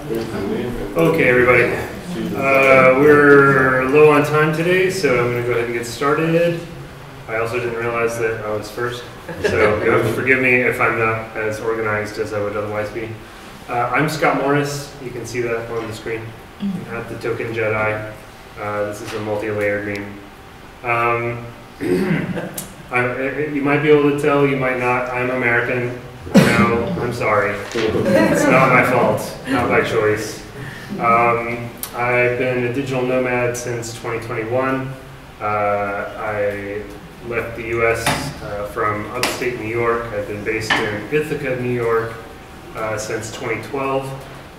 Okay, everybody. We're low on time today, so I'm going to go ahead and get started. I also didn't realize that I was first, so you have to forgive me if I'm not as organized as I would otherwise be. I'm Scott Morris. You can see that on the screen. At the Token Jedi. This is a multi-layered meme. You might be able to tell, you might not. I'm American. No, I'm sorry. It's not my fault, not by choice. I've been a digital nomad since 2021. I left the US from upstate New York. I've been based in Ithaca, New York since 2012.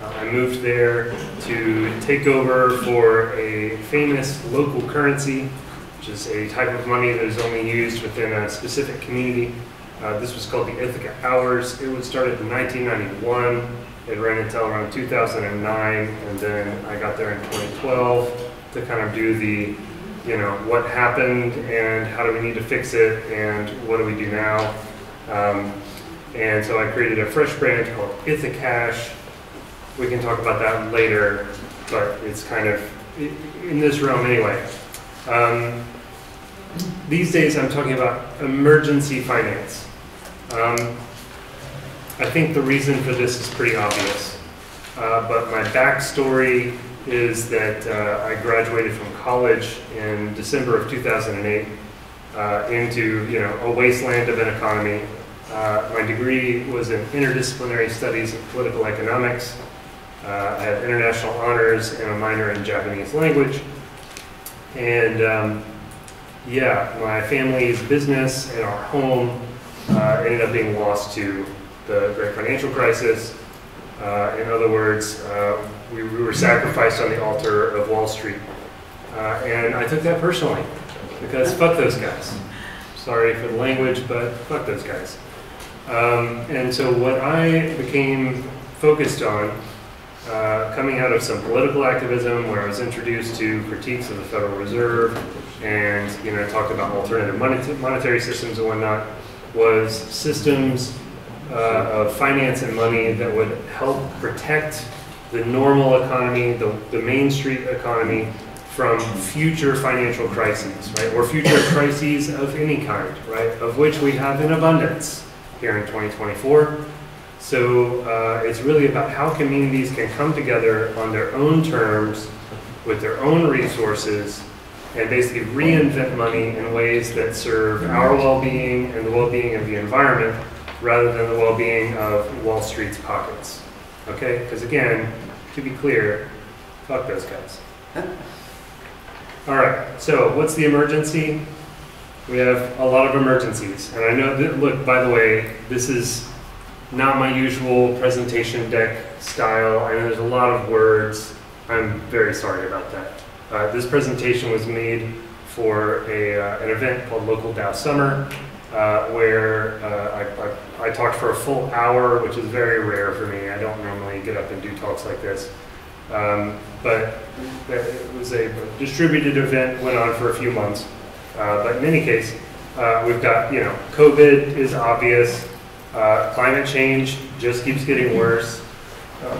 I moved there to take over for a famous local currency, which is a type of money that is only used within a specific community. This was called the Ithaca Hours. It was started in 1991. It ran until around 2009, and then I got there in 2012 to kind of do the, what happened and how do we need to fix it and what do we do now. And so I created a fresh brand called Ithacash. We can talk about that later, but it's kind of in this realm anyway. These days I'm talking about emergency finance. I think the reason for this is pretty obvious, but my backstory is that I graduated from college in December of 2008 into a wasteland of an economy. My degree was in interdisciplinary studies of political economics. I have international honors and a minor in Japanese language. And my family's business and our home ended up being lost to the great financial crisis. In other words, we were sacrificed on the altar of Wall Street. And I took that personally, because fuck those guys. Sorry for the language, but fuck those guys. And so what I became focused on, coming out of some political activism where I was introduced to critiques of the Federal Reserve and talked about alternative monetary systems and whatnot, was systems of finance and money that would help protect the normal economy, the Main Street economy, from future financial crises, right? Or future crises of any kind, right? Of which we have in abundance here in 2024. So it's really about how communities can come together on their own terms, with their own resources, and basically reinvent money in ways that serve our well-being and the well-being of the environment, rather than the well-being of Wall Street's pockets. Okay? Because again, to be clear, fuck those guys. All right, so what's the emergency? We have a lot of emergencies. And I know that, look, by the way, this is not my usual presentation deck style. I know there's a lot of words. I'm very sorry about that. This presentation was made for an event called Local DAO Summer, where I talked for a full hour, which is very rare for me. I don't normally get up and do talks like this. But it was a distributed event, went on for a few months. But in any case, we've got, COVID is obvious. Climate change just keeps getting worse.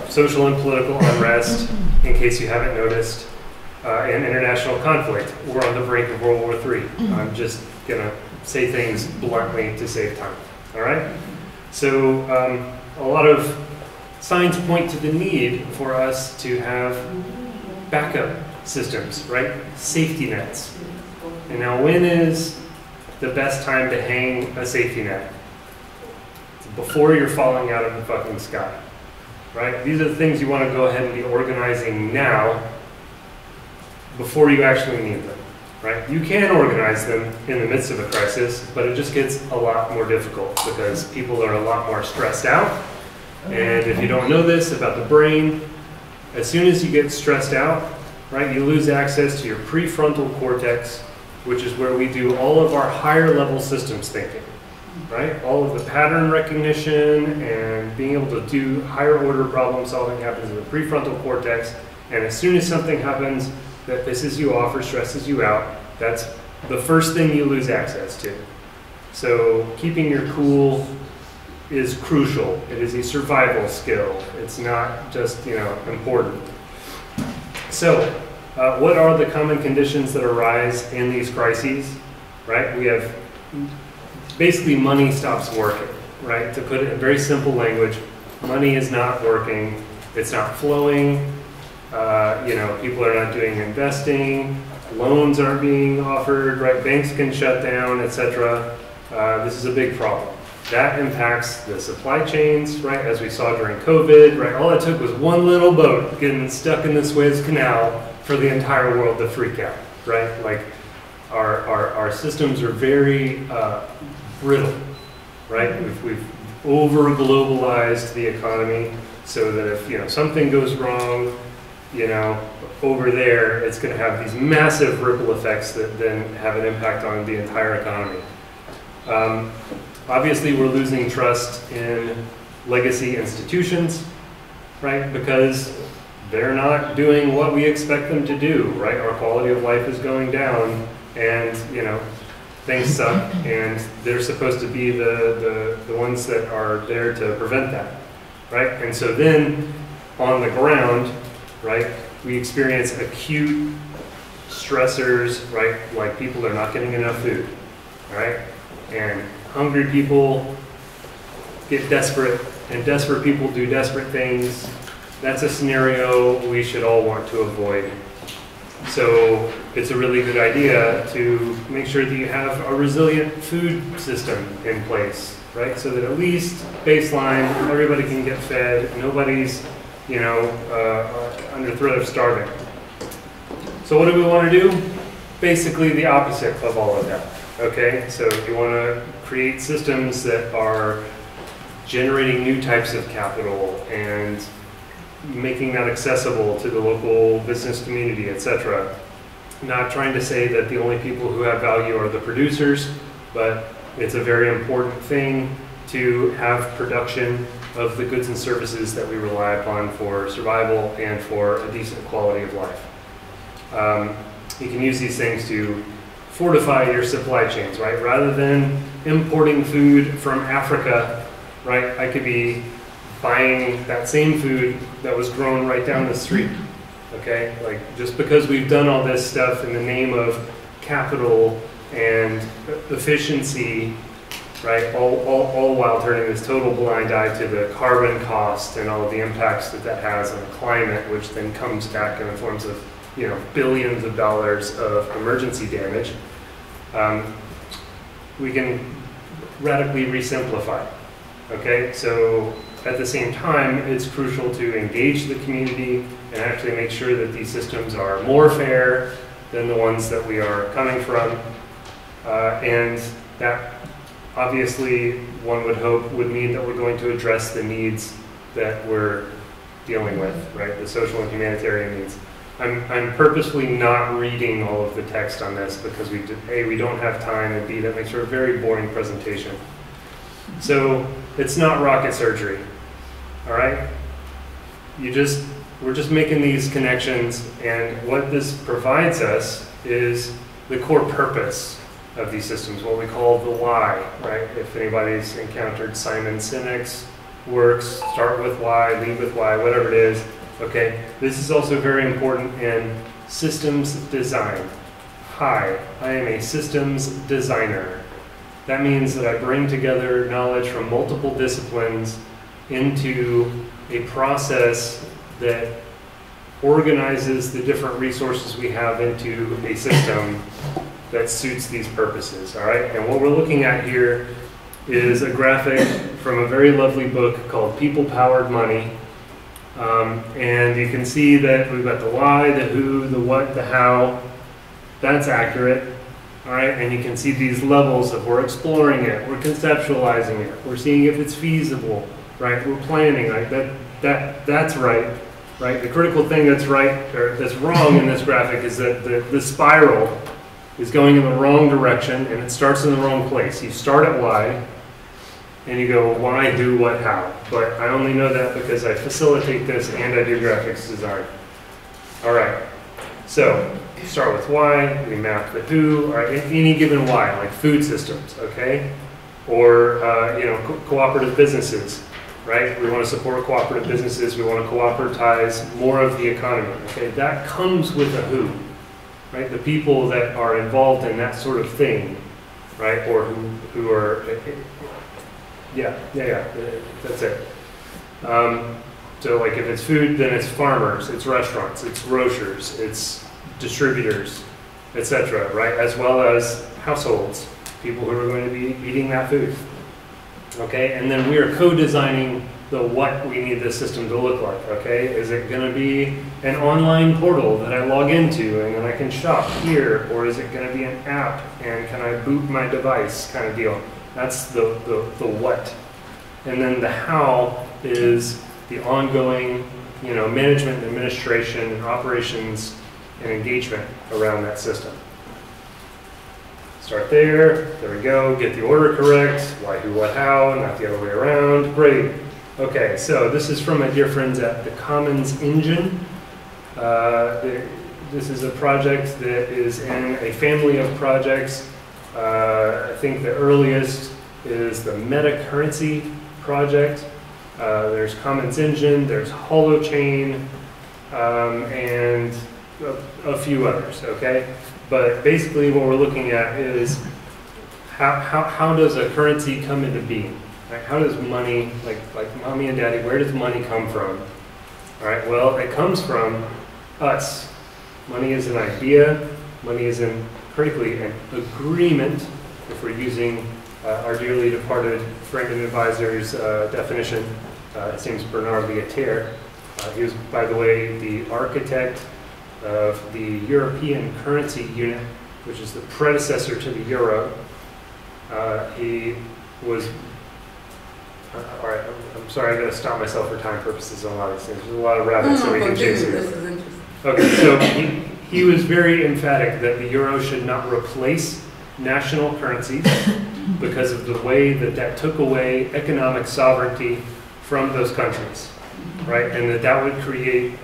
Social and political unrest, in case you haven't noticed. And international conflict. We're on the brink of World War III. I'm just going to say things bluntly to save time. All right? So a lot of signs point to the need for us to have backup systems, right? Safety nets. And now when is the best time to hang a safety net? It's before you're falling out of the fucking sky, right? These are the things you want to go ahead and be organizing now, before you actually need them, right? You can organize them in the midst of a crisis, but it just gets a lot more difficult because people are a lot more stressed out. And if you don't know this about the brain, as soon as you get stressed out, right, you lose access to your prefrontal cortex, which is where we do all of our higher level systems thinking, right? All of the pattern recognition and being able to do higher order problem solving happens in the prefrontal cortex. And as soon as something happens that pisses you off or stresses you out, that's the first thing you lose access to. So keeping your cool, is crucial. It is a survival skill. It's not just, important. So, what are the common conditions that arise in these crises, right? We have, basically money stops working, right? To put it in very simple language, money is not working, it's not flowing, people are not doing investing, loans aren't being offered, right? Banks can shut down, etc. This is a big problem. That impacts the supply chains, right? As we saw during COVID, right? All it took was one little boat getting stuck in the Suez Canal for the entire world to freak out, right? Like our systems are very brittle, right? We've over-globalized the economy so that if something goes wrong, over there, it's going to have these massive ripple effects that then have an impact on the entire economy. Obviously, we're losing trust in legacy institutions, right? Because they're not doing what we expect them to do, right? Our quality of life is going down, and things suck, and they're supposed to be the ones that are there to prevent that, right? And so then, on the ground, right, we experience acute stressors, right? Like people are not getting enough food, right? And hungry people get desperate, and desperate people do desperate things. That's a scenario we should all want to avoid. So it's a really good idea to make sure that you have a resilient food system in place, right? So that at least baseline, everybody can get fed, nobody's, under threat of starving. So what do we want to do? Basically the opposite of all of that, okay? So you want to create systems that are generating new types of capital and making that accessible to the local business community, etc. Not trying to say that the only people who have value are the producers, but it's a very important thing to have production of the goods and services that we rely upon for survival and for a decent quality of life. You can use these things to fortify your supply chains, right? Rather than importing food from Africa, right? I could be buying that same food that was grown right down the street, okay? Like, just because we've done all this stuff in the name of capital and efficiency, right? All while turning this total blind eye to the carbon cost and all of the impacts that has on the climate, which then comes back in the forms of, billions of dollars of emergency damage. We can radically resimplify, okay? So at the same time, it's crucial to engage the community and actually make sure that these systems are more fair than the ones that we are coming from. And that obviously, one would hope, would mean that we're going to address the needs that we're dealing with, right? The social and humanitarian needs. I'm purposefully not reading all of the text on this because A, we don't have time, and B, that makes for a very boring presentation. So it's not rocket surgery, all right? We're just making these connections, and what this provides us is the core purpose of these systems, what we call the why, right? If anybody's encountered Simon Sinek's works, start with why, lead with why, whatever it is, okay? This is also very important in systems design. Hi, I am a systems designer. That means that I bring together knowledge from multiple disciplines into a process that organizes the different resources we have into a system that suits these purposes, all right? And what we're looking at here is a graphic from a very lovely book called People Powered Money. And you can see that we've got the why, the who, the what, the how. That's accurate, all right? And you can see these levels of we're exploring it, we're conceptualizing it, we're seeing if it's feasible, right? We're planning, right? That's right, right? The critical thing that's right, or that's wrong in this graphic is that the spiral is going in the wrong direction and it starts in the wrong place. You start at why, and you go why, who, what, how. But I only know that because I facilitate this and I do graphics design. All right, so start with why, we map the who, all right, any given why, like food systems, okay? Or cooperative businesses, right? We want to support cooperative businesses. We want to cooperatize more of the economy. Okay, that comes with a who, right? The people that are involved in that sort of thing, right? Or who are, yeah, that's it. So like if it's food, then it's farmers, it's restaurants, it's grocers, it's distributors, etc., right? As well as households, people who are going to be eating that food. Okay, and then we are co-designing the what we need this system to look like. Okay, is it going to be an online portal that I log into and then I can shop here, or is it going to be an app and can I boot my device kind of deal? That's the what. And then the how is the ongoing, management, administration, and operations and engagement around that system. Start there we go, get the order correct, why, who, what, how, not the other way around, great. Okay, so this is from my dear friends at the Commons Engine. This is a project that is in a family of projects. I think the earliest is the Meta Currency project. There's Commons Engine, there's Holochain, and a few others, okay? But basically what we're looking at is how does a currency come into being? Right? How does money, like mommy and daddy, where does money come from? All right, well, it comes from us. Money is an idea. Money is critically an agreement, if we're using our dearly departed friend and advisor's definition. It seems Bernard Lietaer. He was, by the way, the architect of the European Currency Unit, which is the predecessor to the euro. He was, all right, I'm sorry, I'm going to stop myself for time purposes on a lot of these things. There's a lot of rabbits that we can chase here. This is interesting. Okay, so he was very emphatic that the euro should not replace national currencies because of the way that took away economic sovereignty from those countries, right? And that would create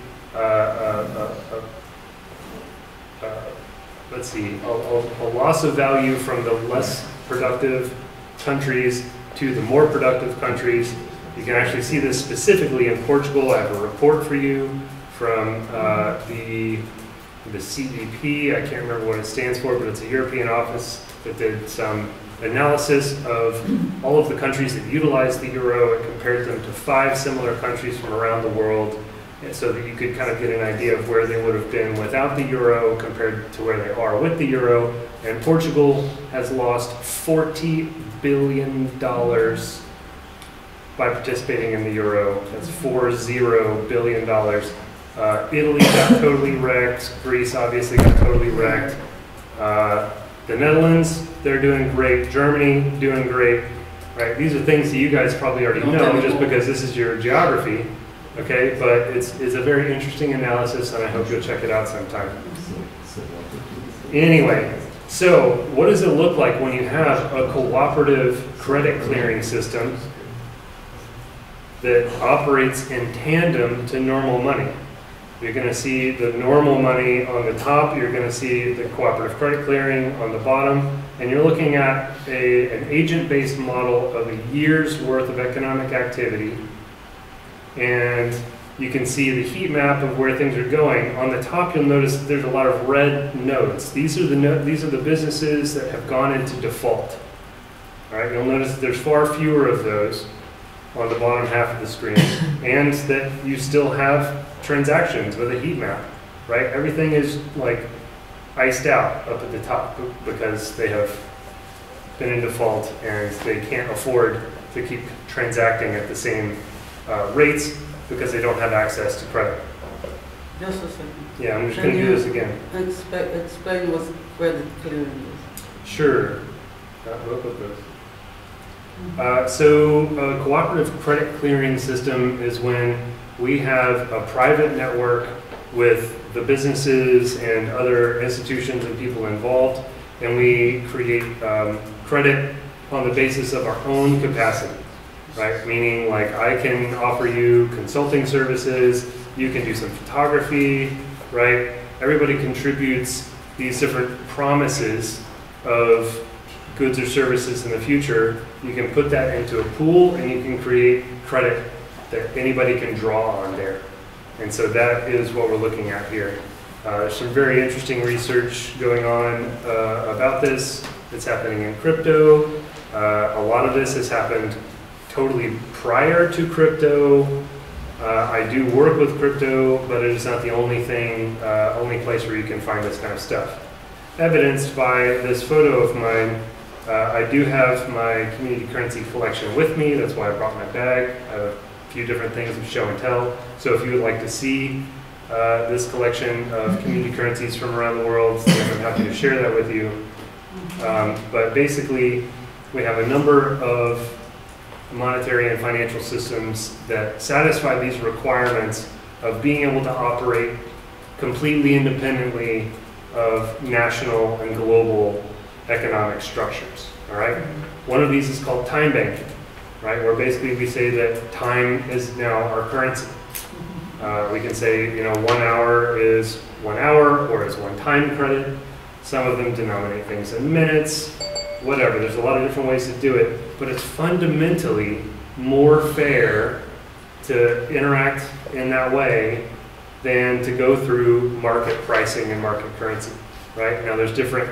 let's see, a loss of value from the less productive countries to the more productive countries. You can actually see this specifically in Portugal. I have a report for you from the CDP. I can't remember what it stands for, but it's a European office that did some analysis of all of the countries that utilized the euro. It compared them to 5 similar countries from around the world, so that you could kind of get an idea of where they would have been without the euro compared to where they are with the euro. And Portugal has lost $40 billion by participating in the euro. That's $40 billion. Italy got totally wrecked. Greece obviously got totally wrecked. The Netherlands, they're doing great. Germany, doing great. Right? These are things that you guys probably already know just because this is your geography. Okay, but it's a very interesting analysis, and I hope you'll check it out sometime. Anyway, so what does it look like when you have a cooperative credit clearing system that operates in tandem to normal money? You're going to see the normal money on the top, you're going to see the cooperative credit clearing on the bottom, and you're looking at an agent-based model of a year's worth of economic activity. And you can see the heat map of where things are going. On the top, you'll notice there's a lot of red nodes. These are the businesses that have gone into default. All right, you'll notice that there's far fewer of those on the bottom half of the screen, and that you still have transactions with a heat map. Right, everything is like iced out up at the top because they have been in default and they can't afford to keep transacting at the same rates because they don't have access to credit. Just a second. Yeah, I'm just going to do this again. Explain what credit clearing is. Sure. So a cooperative credit clearing system is when we have a private network with the businesses and other institutions and people involved, and we create credit on the basis of our own capacity. Right, meaning like I can offer you consulting services, you can do some photography, right? Everybody contributes these different promises of goods or services in the future, you can put that into a pool and you can create credit that anybody can draw on there. And so that is what we're looking at here. There's some very interesting research going on about this. It's happening in crypto. A lot of this has happened totally prior to crypto. I do work with crypto, but it is not the only thing, only place where you can find this kind of stuff. Evidenced by this photo of mine, I do have my community currency collection with me. That's why I brought my bag. I have a few different things of show and tell. So if you would like to see this collection of community currencies from around the world, then I'm happy to share that with you. But basically, we have a number of monetary and financial systems that satisfy these requirements of being able to operate completely independently of national and global economic structures. All right. One of these is called time banking, right? Where basically we say that time is now our currency. We can say, 1 hour is 1 hour, or is 1 time credit. Some of them denominate things in minutes, whatever. There's a lot of different ways to do it, but it's fundamentally more fair to interact in that way than to go through market pricing and market currency, right? Now there's different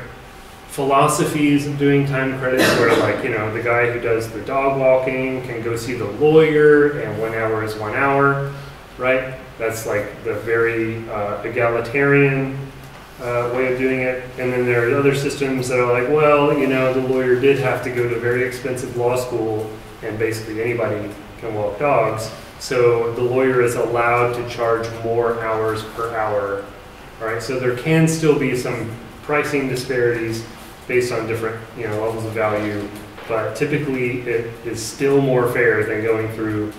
philosophies of doing time credits where, like, the guy who does the dog walking can go see the lawyer and 1 hour is 1 hour, right? That's like the very egalitarian way of doing it. And then there are other systems that are like, well, the lawyer did have to go to very expensive law school and basically anybody can walk dogs. So the lawyer is allowed to charge more hours per hour. All right, so there can still be some pricing disparities based on different levels of value, but typically it is still more fair than going through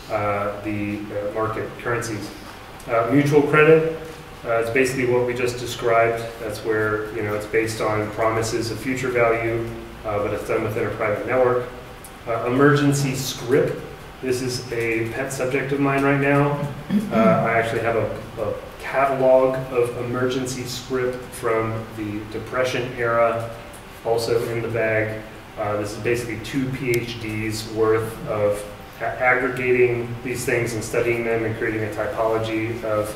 the market currencies. Mutual credit is basically what we just described. That's where it's based on promises of future value, but it's done within a private network. Emergency scrip. This is a pet subject of mine right now. I actually have a catalog of emergency scrip from the Depression era, also in the bag. This is basically 2 PhDs worth of aggregating these things and studying them and creating a typology of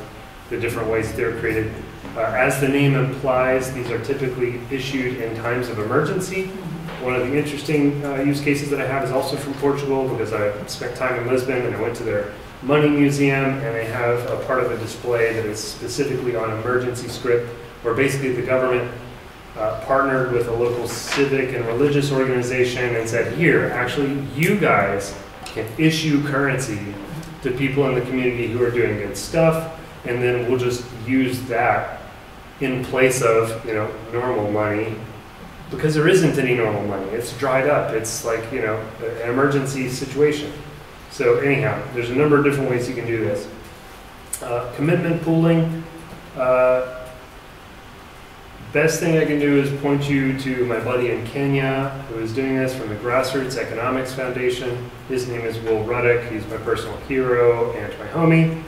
the different ways that they're created. As the name implies, these are typically issued in times of emergency. One of the interesting use cases that I have is also from Portugal, because I spent time in Lisbon and I went to their money museum, and they have a part of the display that is specifically on emergency scrip, where basically the government partnered with a local civic and religious organization and said, here, actually, you guys can issue currency to people in the community who are doing good stuff, and then we'll just use that in place of normal money, because there isn't any normal money. It's dried up. It's like an emergency situation. So anyhow, there's a number of different ways you can do this. Commitment pooling. Best thing I can do is point you to my buddy in Kenya who is doing this from the Grassroots Economics Foundation. His name is Will Ruddick. He's my personal hero and my homie.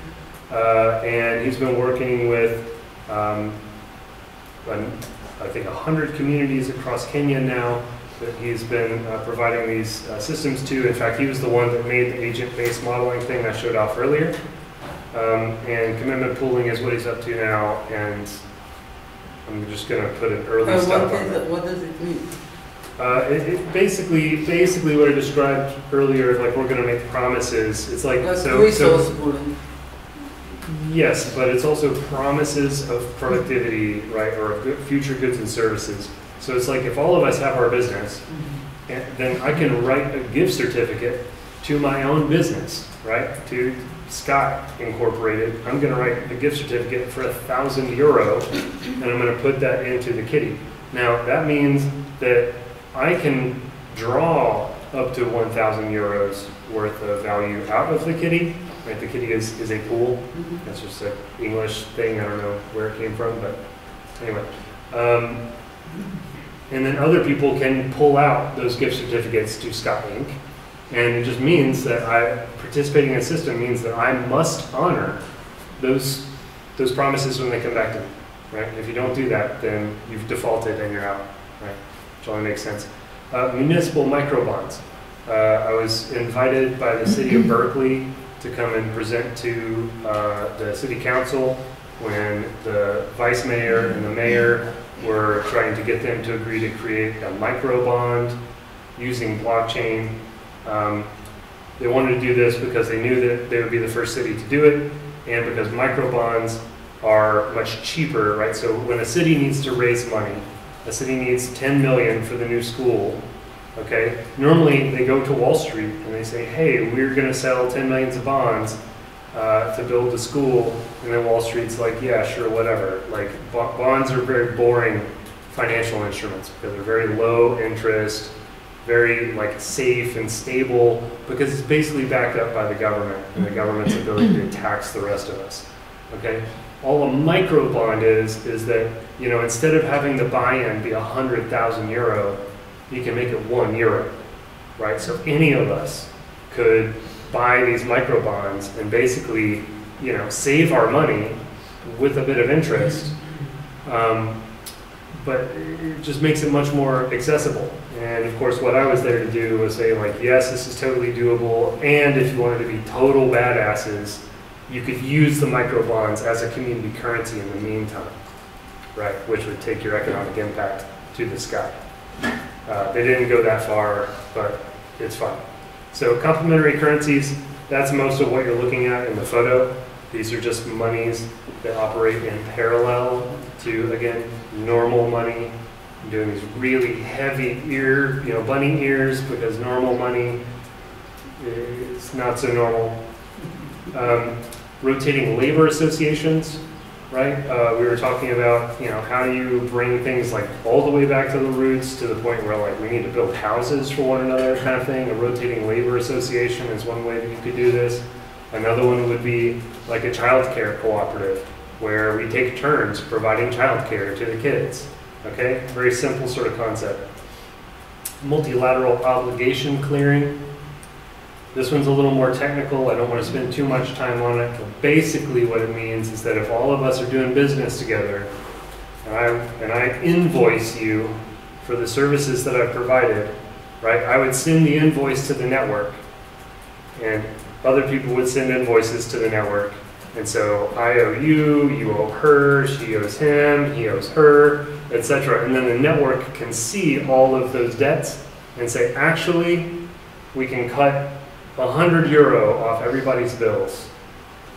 And he's been working with, I think, 100 communities across Kenya now that he's been providing these systems to. In fact, he was the one that made the agent-based modeling thing I showed off earlier. And commitment pooling is what he's up to now, and I'm just going to put an early stop on it. What does it mean? It basically what I described earlier, like we're going to make promises. It's like resource pooling. Yes, but it's also promises of productivity, right, or of future goods and services. So it's like if all of us have our business, then I can write a gift certificate to my own business, right, to Scott Incorporated. I'm going to write a gift certificate for €1,000, and I'm going to put that into the kitty. Now that means that I can draw up to €1,000 worth of value out of the kitty. Right, the kitty is a pool. That's just an English thing. I don't know where it came from, but anyway. And then other people can pull out those gift certificates to Scott Inc. And it just means that participating in the system means that I must honor those promises when they come back to me. Right? If you don't do that, then you've defaulted and you're out. Right? Which only makes sense. Municipal microbonds. I was invited by the city of Berkeley to come and present to the city council when the vice mayor and the mayor were trying to get them to agree to create a microbond using blockchain. They wanted to do this because they knew that they would be the first city to do it, and because microbonds are much cheaper, right? So when a city needs to raise money, a city needs 10 million for the new school, okay? Normally they go to Wall Street and they say, hey, we're gonna sell 10 millions of bonds to build the school, and then Wall Street's like, yeah, sure, whatever. Like bonds are very boring financial instruments because they're very low interest, very like safe and stable, because it's basically backed up by the government and the government's ability to tax the rest of us, okay? All a microbond is that, you know, instead of having the buy-in be 100,000 euro, you can make it €1, right? So any of us could buy these microbonds and basically, you know, save our money with a bit of interest, but it just makes it much more accessible. And of course, what I was there to do was say, like, yes, this is totally doable, and if you wanted to be total badasses, you could use the microbonds as a community currency in the meantime, right? Which would take your economic impact to the sky. They didn't go that far, but it's fine. So complementary currencies, that's most of what you're looking at in the photo. These are just monies that operate in parallel to, again, normal money. I'm doing these really heavy bunny ears, because normal money is not so normal. Rotating labor associations, right? We were talking about, you know, how do you bring things like all the way back to the roots to the point where like we need to build houses for one another kind of thing. A rotating labor association is one way that you could do this. Another one would be like a child care cooperative where we take turns providing child care to the kids, okay? Very simple sort of concept. Multilateral obligation clearing. This one's a little more technical. I don't want to spend too much time on it, but basically what it means is that if all of us are doing business together, and I invoice you for the services that I've provided, right? I would send the invoice to the network, and other people would send invoices to the network. And so I owe you, you owe her, she owes him, he owes her, etc. And then the network can see all of those debts and say, actually, we can cut 100 euro off everybody's bills,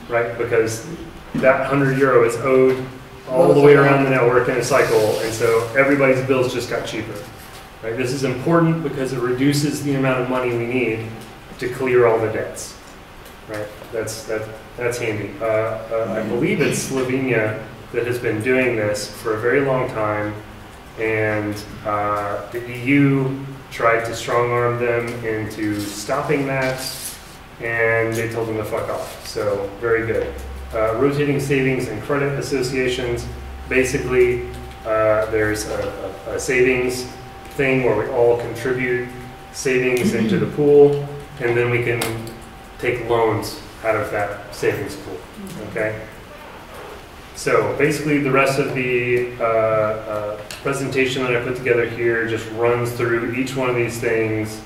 right? Because that 100 euro is owed all the way around the network in a cycle, and so everybody's bills just got cheaper, right? This is important because it reduces the amount of money we need to clear all the debts, right? That's handy. I believe it's Slovenia that has been doing this for a very long time, and the EU tried to strong-arm them into stopping that, and they told them to fuck off. So, very good. Rotating savings and credit associations. Basically, there's a savings thing where we all contribute savings into the pool, and then we can take loans out of that savings pool, okay? So basically the rest of the presentation that I put together here just runs through each one of these things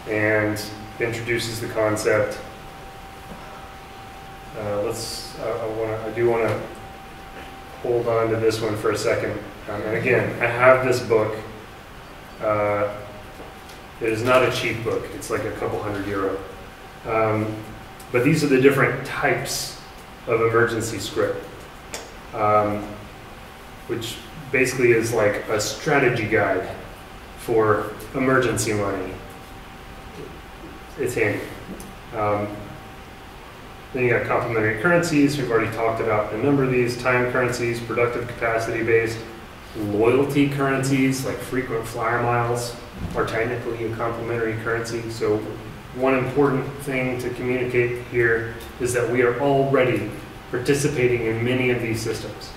and introduces the concept. I do want to hold on to this one for a second. And again, I have this book. It is not a cheap book. It's like a couple €100. But these are the different types of emergency script. Which basically is like a strategy guide for emergency money. It's handy. Then you got complementary currencies. We've already talked about a number of these. Time currencies, productive capacity based. Loyalty currencies, like frequent flyer miles, are technically a complementary currency. So one important thing to communicate here is that we are already participating in many of these systems.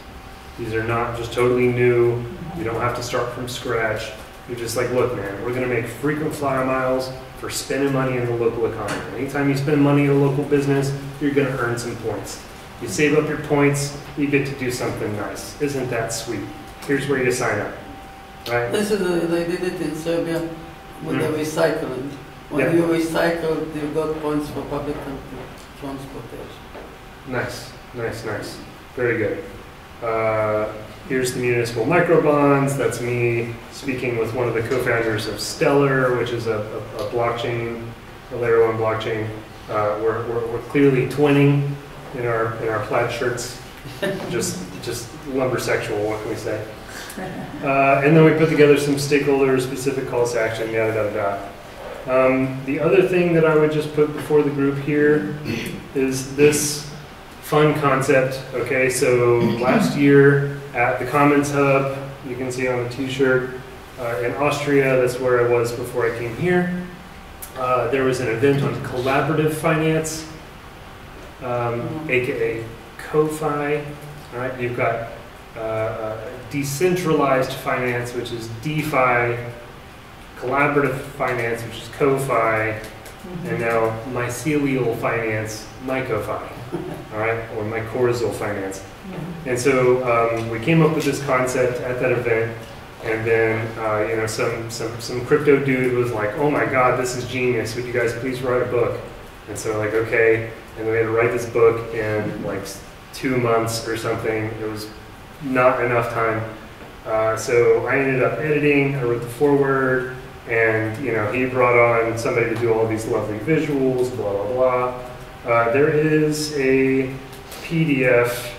These are not just totally new. You don't have to start from scratch. You're just like, look, man, we're going to make frequent flyer miles for spending money in the local economy. Anytime you spend money in a local business, you're going to earn some points. You save up your points, you get to do something nice. Isn't that sweet? Here's where you sign up. right? This is they did it in Serbia with the recycling. When you recycle, you got points for public transportation. Nice, nice, nice. Very good. Here's the municipal microbonds. That's me speaking with one of the co-founders of Stellar, which is a blockchain, a layer 1 blockchain. We're clearly twinning in our plaid shirts. just lumber sexual, what can we say? And then we put together some stakeholder specific calls to action, yada yada yada. The other thing that I would just put before the group here is this fun concept. Okay, so last year at the Commons Hub, you can see on the t-shirt, in Austria, that's where I was before I came here. There was an event on collaborative finance, aka CoFi. All right, you've got decentralized finance, which is DeFi, collaborative finance, which is CoFi, and now mycelial finance, MyCoFi, all right, or mycorrhizal finance. And so we came up with this concept at that event, and then you know, some crypto dude was like, "Oh my God, this is genius! Would you guys please write a book?" And so like, okay, and we had to write this book in like 2 months or something. It was not enough time, so I ended up editing. I wrote the foreword. And you know, he brought on somebody to do all these lovely visuals, blah blah blah. There is a PDF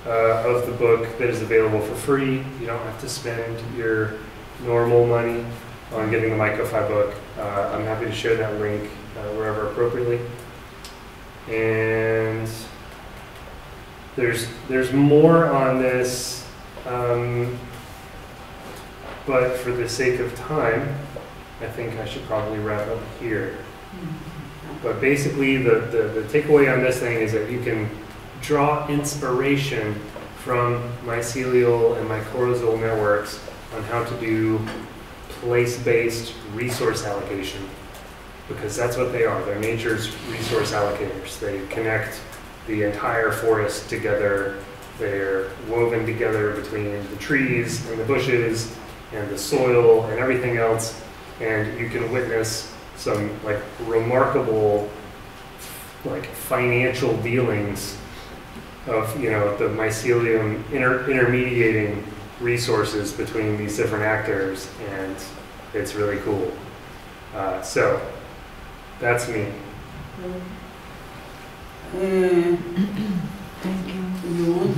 of the book that is available for free. You don't have to spend your normal money on getting the MyCoFi book. I'm happy to share that link wherever appropriately. And there's more on this, but for the sake of time, I think I should probably wrap up here. But basically, the takeaway on this thing is that you can draw inspiration from mycelial and mycorrhizal networks on how to do place-based resource allocation, because that's what they are. They're nature's resource allocators. They connect the entire forest together. They're woven together between the trees and the bushes and the soil and everything else, and you can witness some like remarkable like financial dealings of, you know, the mycelium intermediating resources between these different actors, and it's really cool. So that's me. Thank you. You want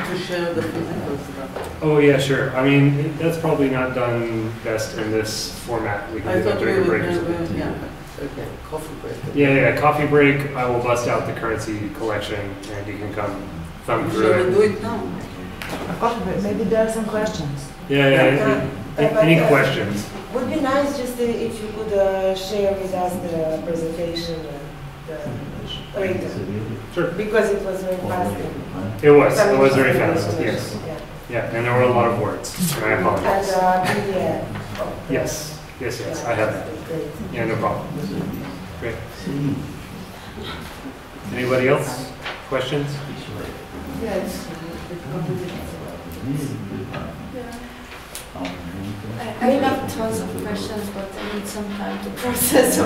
to share the physical stuff? Oh yeah, sure. I mean, that's probably not done best in this format. We can do that during a break or something. Yeah. Okay, coffee break. Yeah, coffee break. I will bust out the currency collection, and you can come thumb through Shall we it. do it now? Maybe there are some questions. Yeah. Any questions? Would be nice just if you could share with us the presentation and the later. Sure. Because it was very fast. It was very fast. Yes. Yeah, and there were a lot of words. And I apologize. And PDF. Yes. I have that. Yeah, no problem. Great. Anybody else? Questions? Yes. I have tons of questions, but I need some time to process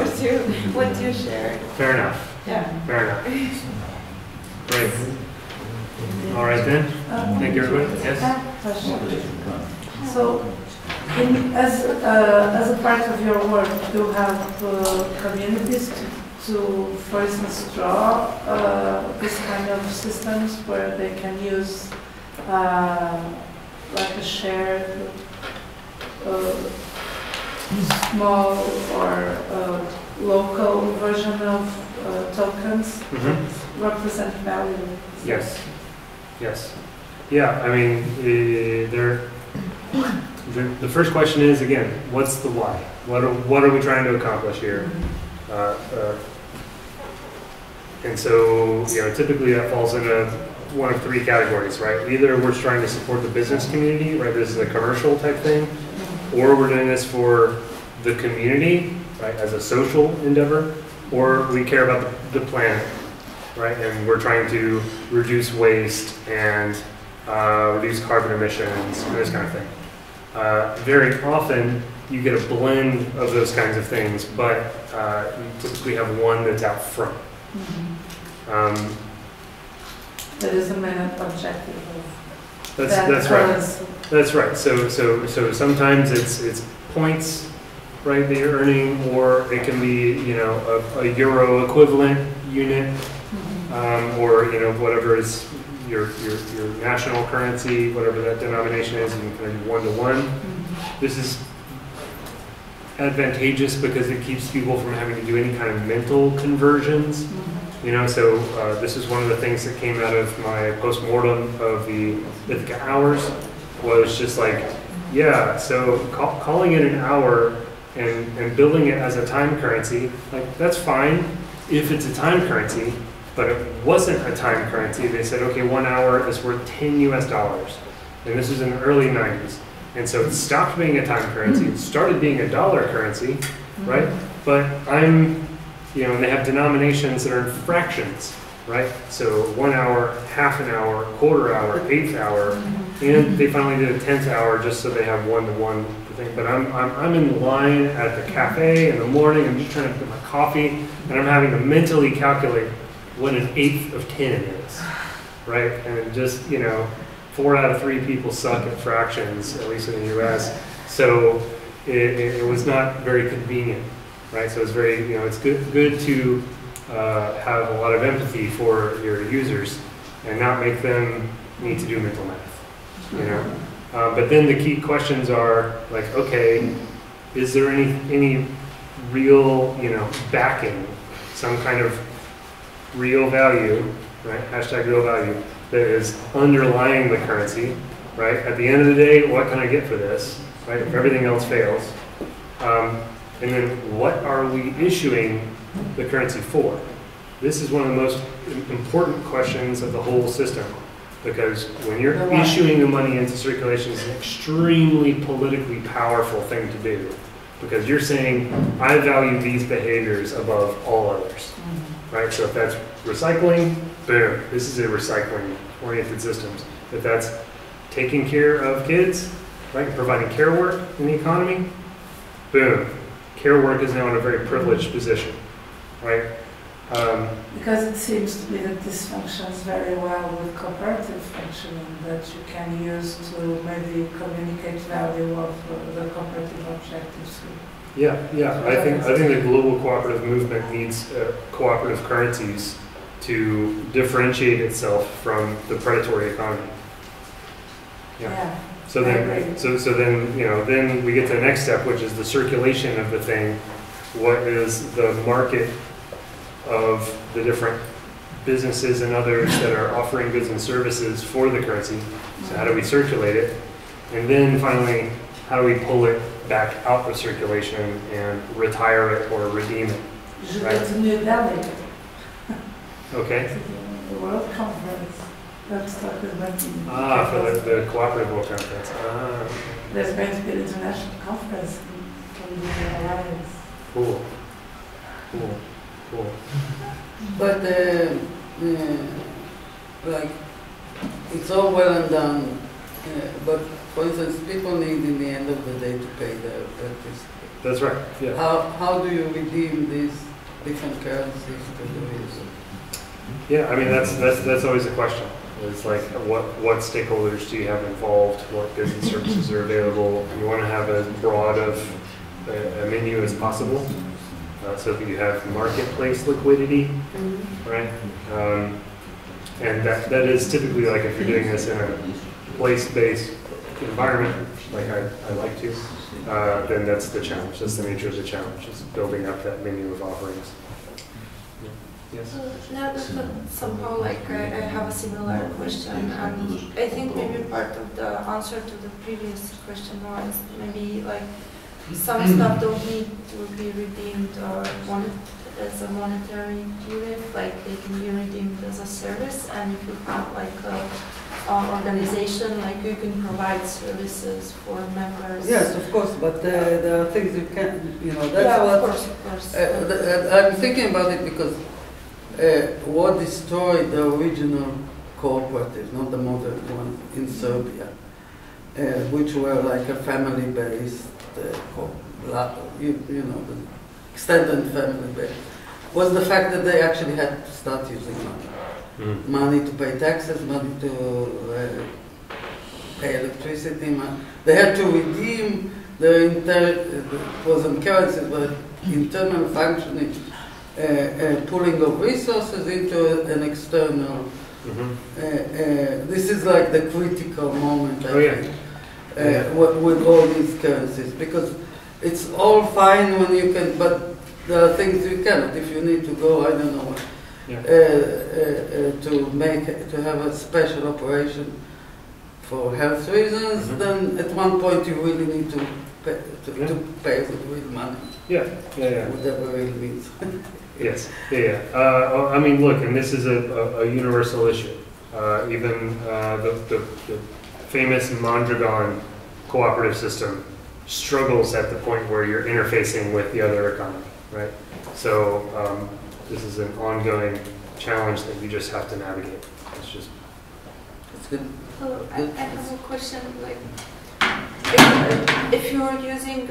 what you shared. Fair enough. Yeah. Fair enough. Great. All right then. Thank you, everybody. Yes? So, as a part of your work, do you have communities to, for instance, draw this kind of systems where they can use like a shared small or local version of tokens that represent value? Yes. Yeah, I mean, the first question is, again, what's the why? What are we trying to accomplish here? And so, you know, typically that falls into one of three categories, right? Either we're trying to support the business community, right? This is a commercial type thing, or we're doing this for the community, right, as a social endeavor, or we care about the planet. right? And we're trying to reduce waste and reduce carbon emissions and this kind of thing. Very often, you get a blend of those kinds of things, but you typically have one that's out front. That is the main objective of That's right. That's right. So sometimes it's points, right, that you're earning, or it can be, you know, a euro equivalent unit, or, you know, whatever is your national currency, whatever that denomination is, you can kind of do one-to-one. This is advantageous because it keeps people from having to do any kind of mental conversions. You know, so this is one of the things that came out of my post-mortem of the Ithaca hours, was just like, yeah, so calling it an hour and building it as a time currency, like, that's fine if it's a time currency, but it wasn't a time currency. They said, okay, 1 hour is worth $10 US, and this was in the early 90s. And so it stopped being a time currency, it started being a dollar currency, right? But you know, and they have denominations that are in fractions, right? So 1 hour, half an hour, quarter hour, eighth hour, and they finally did a 10th hour just so they have one-to-one thing. But I'm in line at the cafe in the morning, I'm just trying to get my coffee, and I'm having to mentally calculate what an eighth of 10 is, right? And just, you know, 4 out of 3 people suck at fractions, at least in the US. So it was not very convenient. Right, so it's very, you know, it's good to have a lot of empathy for your users and not make them need to do mental math, you know. But then the key questions are like, okay, is there any real, you know, backing, some kind of real value, right? Hashtag real value that is underlying the currency, right? At the end of the day, what can I get for this, right? If everything else fails. And then what are we issuing the currency for? This is one of the most important questions of the whole system, because when you're issuing the money into circulation, it's an extremely politically powerful thing to do, because you're saying, I value these behaviors above all others, right? So if that's recycling, boom, this is a recycling-oriented system. If that's taking care of kids, right, providing care work in the economy, boom. Care work is now in a very privileged position, right? Because it seems to be that this functions very well with cooperative functioning, that you can use to maybe communicate value of the cooperative objectives. Yeah. I think the global cooperative movement needs cooperative currencies to differentiate itself from the predatory economy. Yeah. So then, you know, then we get to the next step, which is the circulation of the thing. What is the market of the different businesses and others that are offering goods and services for the currency? So how do we circulate it? And then finally, how do we pull it back out of circulation and retire it or redeem it? Right? New Delhi. Okay. The World Conference. That's for the Cooperative World Conference. There's going to be an international conference from the Alliance. Cool. But like, it's all well and done, but for instance, people need in the end of the day to pay their electricity. That's right, yeah. How do you redeem these different currencies to do it? Yeah, I mean, that's always a question. It's like, what stakeholders do you have involved? What goods and services are available? You want to have as broad of a menu as possible. So if you have marketplace liquidity, right? And that is typically, like, if you're doing this in a place-based environment, like I like to, then that's the challenge. That's the nature of the challenge, is building up that menu of offerings. Yes. Now, but somehow, like, I have a similar question, and I think maybe part of the answer to the previous question was maybe like some stuff don't need to be redeemed or as a monetary unit, like they can be redeemed as a service, and if you have like an organization, like you can provide services for members. Yes, of course, but there are things you can't, you know, that's yeah, what. Of course. I'm thinking about it because what destroyed the original cooperatives, not the modern one, in Serbia, which were like a family-based, you know, the extended family base, was the fact that they actually had to start using money. Money to pay taxes, money to pay electricity. They had to redeem their it wasn't currencies, but internal functioning, pulling of resources into an external. This is like the critical moment, I think, with all these currencies, because it's all fine when you can, but there are things you cannot. If you need to go, I don't know, to have a special operation for health reasons, then at one point you really need to pay with real money. Whatever real means. Yes. I mean, look, and this is a universal issue. Even the famous Mondragon cooperative system struggles at the point where you're interfacing with the other economy, right? So this is an ongoing challenge that you just have to navigate. It's good. So I have a question. Like, if you are using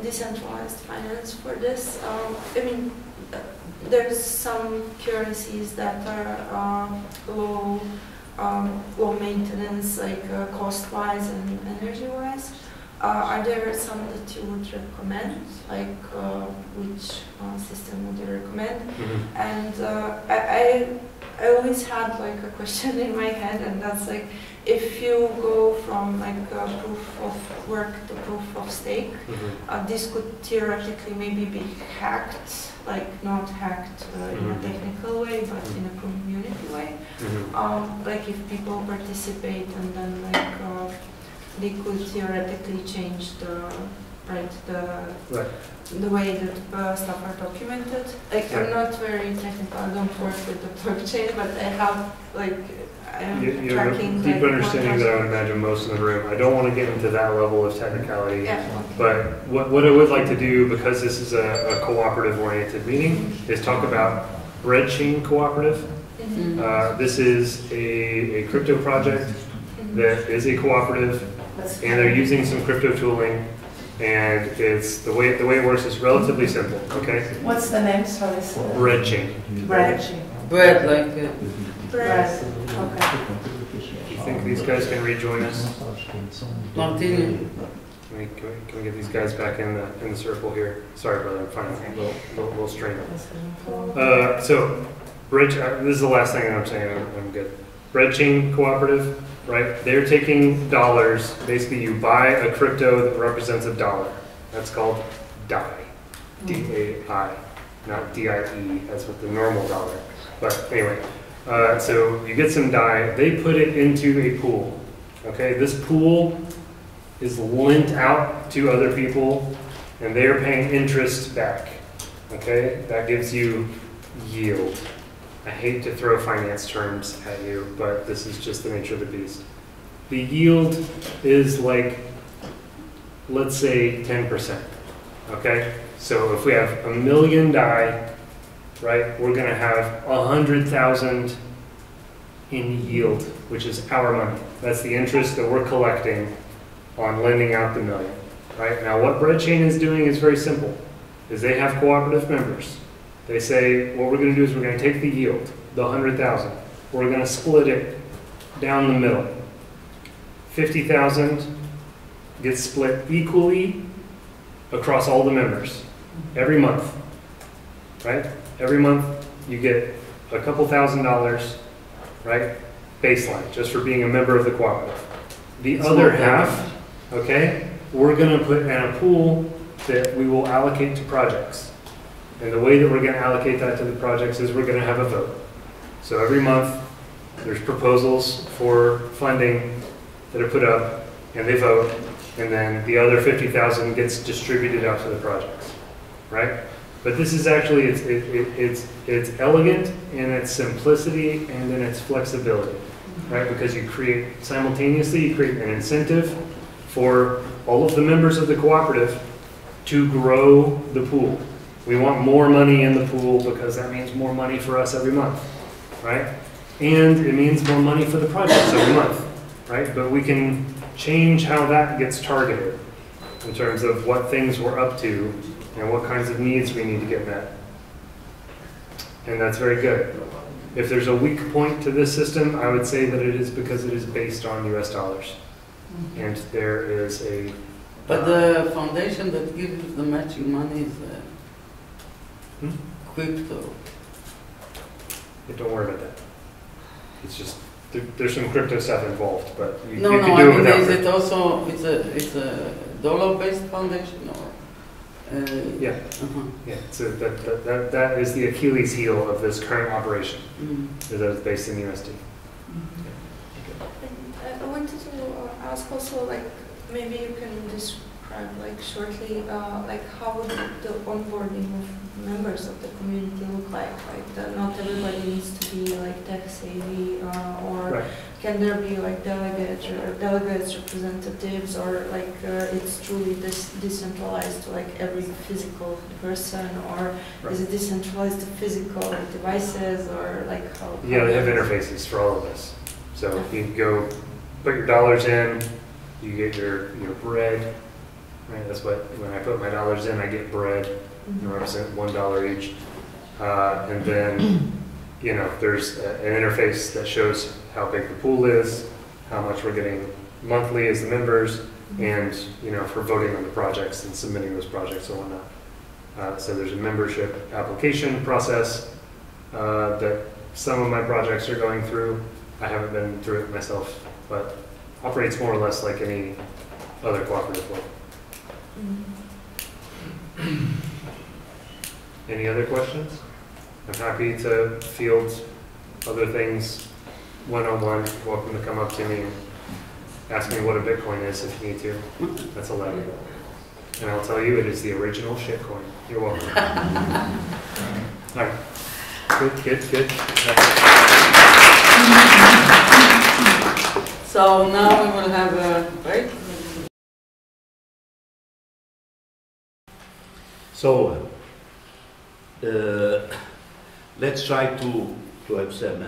decentralized finance for this, I mean, there's some currencies that are low maintenance, like cost-wise and energy-wise. Are there some that you would recommend? Like, which system would you recommend? And I always had like a question in my head, and that's like, if you go from like proof of work to proof of stake, this could theoretically maybe be hacked, like not hacked in a technical way, but in a community way. Like if people participate, and then like they could theoretically change the way that stuff are documented. Like, I'm not very technical, I don't work with the blockchain, but I have like, I'm tracking. You have a deep understanding that I would imagine most in the room. I don't want to get into that level of technicality, but what I would like to do, because this is a cooperative oriented meeting, is talk about Bread Chain Cooperative. This is a crypto project that is a cooperative, and they're using some crypto tooling. And it's the way it works is relatively simple. Okay. What's the name? Sorry. Bread Chain. Bread Chain. Bread, like bread. Okay. You think these guys can rejoin us? Continue. Can we get these guys back in the circle here? Sorry, brother. I'm finding a little strained. So, this is the last thing that I'm saying. I'm good. Bread Chain Cooperative. Right? They're taking dollars. Basically, you buy a crypto that represents a dollar. That's called DAI. D-A-I. Not D-I-E, as with the normal dollar. But anyway, so you get some DAI. They put it into a pool. Okay? This pool is lent out to other people, and they are paying interest back. Okay? That gives you yield. I hate to throw finance terms at you, but this is just the nature of the beast. The yield is like, let's say 10%, okay? So if we have 1 million DAI, right, we're gonna have 100,000 in yield, which is our money. That's the interest that we're collecting on lending out the million, right? Now what Bread Chain is doing is very simple, is they have cooperative members. They say, what we're going to do is we're going to take the yield, the 100,000. We're going to split it down the middle. 50,000 gets split equally across all the members every month, right? Every month you get a couple $1,000s, right? Baseline, just for being a member of the cooperative. The other half, okay, we're going to put in a pool that we will allocate to projects. And the way that we're going to allocate that to the projects is we're going to have a vote. So every month, there's proposals for funding that are put up, and they vote, and then the other 50,000 gets distributed out to the projects, right? But this is actually, it's elegant in its simplicity and in its flexibility, right? Because you create, simultaneously, you create an incentive for all of the members of the cooperative to grow the pool. We want more money in the pool because that means more money for us every month, right? And it means more money for the projects every month, right? But we can change how that gets targeted in terms of what things we're up to and what kinds of needs we need to get met. And that's very good. If there's a weak point to this system, I would say that it is because it is based on US dollars. And there is a... But the foundation that gives the matching money is crypto. Yeah, don't worry about that. It's just, there's some crypto stuff involved, but you No, can no, do I it mean, without is crypto. it also, it's a dollar-based foundation or? Yeah, yeah. So that is the Achilles heel of this current operation, is that it's based in USD. I wanted to ask also, like, maybe you can describe, like, shortly, like, how would the onboarding of members of the community look like? Like, not everybody needs to be, like, tech savvy, or Right. can there be, like, delegates, representatives, or, like, it's truly decentralized to, like, every physical person, or Right. is it decentralized to physical devices, or, like, how? Yeah, they have interfaces for all of this. So you can go put your dollars in, you get your bread, right? That's what, when I put my dollars in, I get bread, and represent $1 each. And then, you know, there's an interface that shows how big the pool is, how much we're getting monthly as the members, and, you know, for voting on the projects and submitting those projects and whatnot. So there's a membership application process that some of my projects are going through. I haven't been through it myself, but operates more or less like any other cooperative will. Any other questions? I'm happy to field other things one-on-one. Welcome to come up to me and ask me what a Bitcoin is if you need to. That's allowed. And I'll tell you, it is the original shitcoin. You're welcome. All right. Good. So now we will have a break. So let's try to have some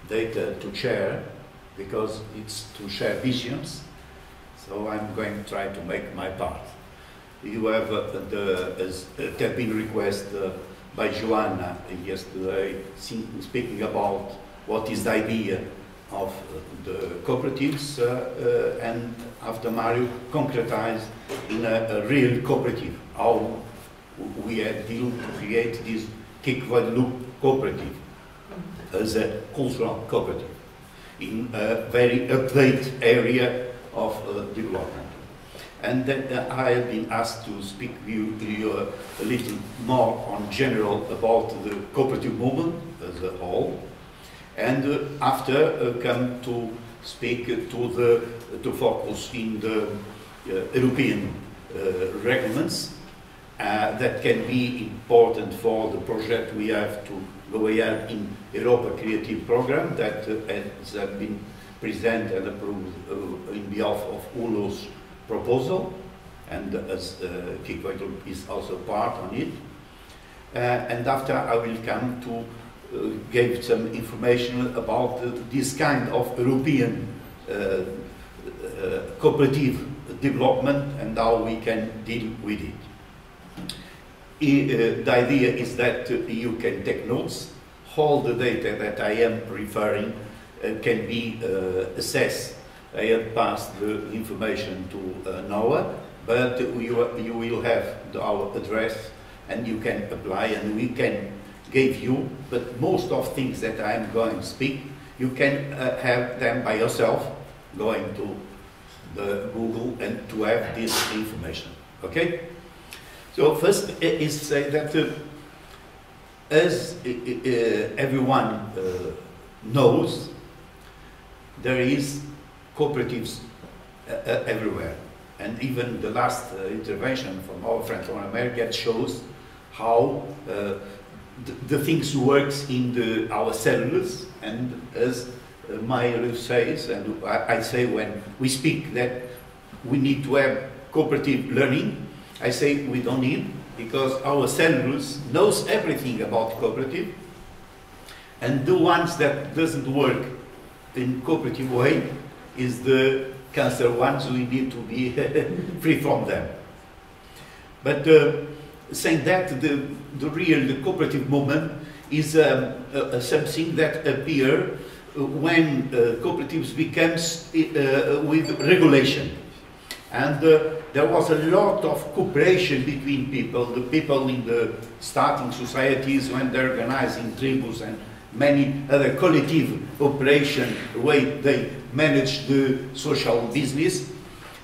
data to share, because it's to share visions. So I'm going to try to make my part. You have as it has been requested by Joanna yesterday, speaking about what is the idea of the cooperatives, and after Mario concretized in a real cooperative, how we had deal to create this KICKVOIDLÖOP cooperative as a cultural cooperative in a very updated area of development. And then I have been asked to speak with you a little more on general about the cooperative movement as a whole, and after come to speak to focus in the European regulations that can be important for the project we have to go ahead in Europa Creative Program that has been presented and approved in behalf of ULUS proposal, and as KICKVOIDLÖOP is also part on it. And after I will come to give some information about this kind of European cooperative development and how we can deal with it. The idea is that you can take notes. All the data that I am referring can be assessed. I have passed the information to Noah, but you will have our address and you can apply, and we can give you, but most of things that I am going to speak, you can have them by yourself, going to the Google and to have this information, okay? So first is say that as everyone knows, there is cooperatives everywhere, and even the last intervention from our friend from America shows how the things works in our cellulars. And as Meyer says, and I say when we speak that we need to have cooperative learning, I say we don't need, because our cellulose knows everything about cooperative, and the ones that doesn't work in cooperative way is the cancer ones. We need to be free from them. But saying that, the cooperative movement is something that appears when cooperatives becomes with regulation. And there was a lot of cooperation between people, the people in the starting societies when they're organizing tribus and many other collective operation, the way they manage the social business.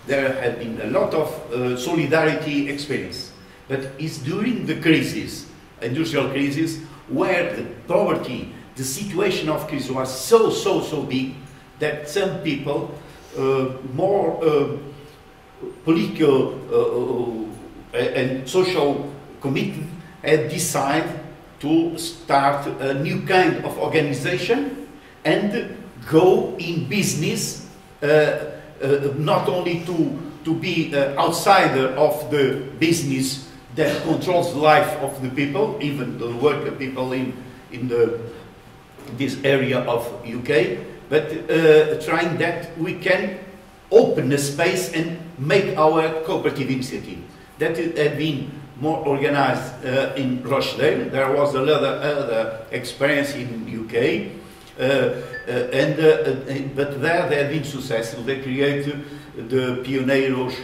There had been a lot of solidarity experience. But it's during the crisis, industrial crisis, where the poverty, the situation of crisis was so big that some people more political and social committed had decided to start a new kind of organization and go in business, not only to be outsider of the business that controls the life of the people, even the worker people in this area of UK, but trying that we can open a space and make our cooperative initiative. That had been more organized in Rochdale. There was other experience in UK, but there they had been successful. They created the Pioneiros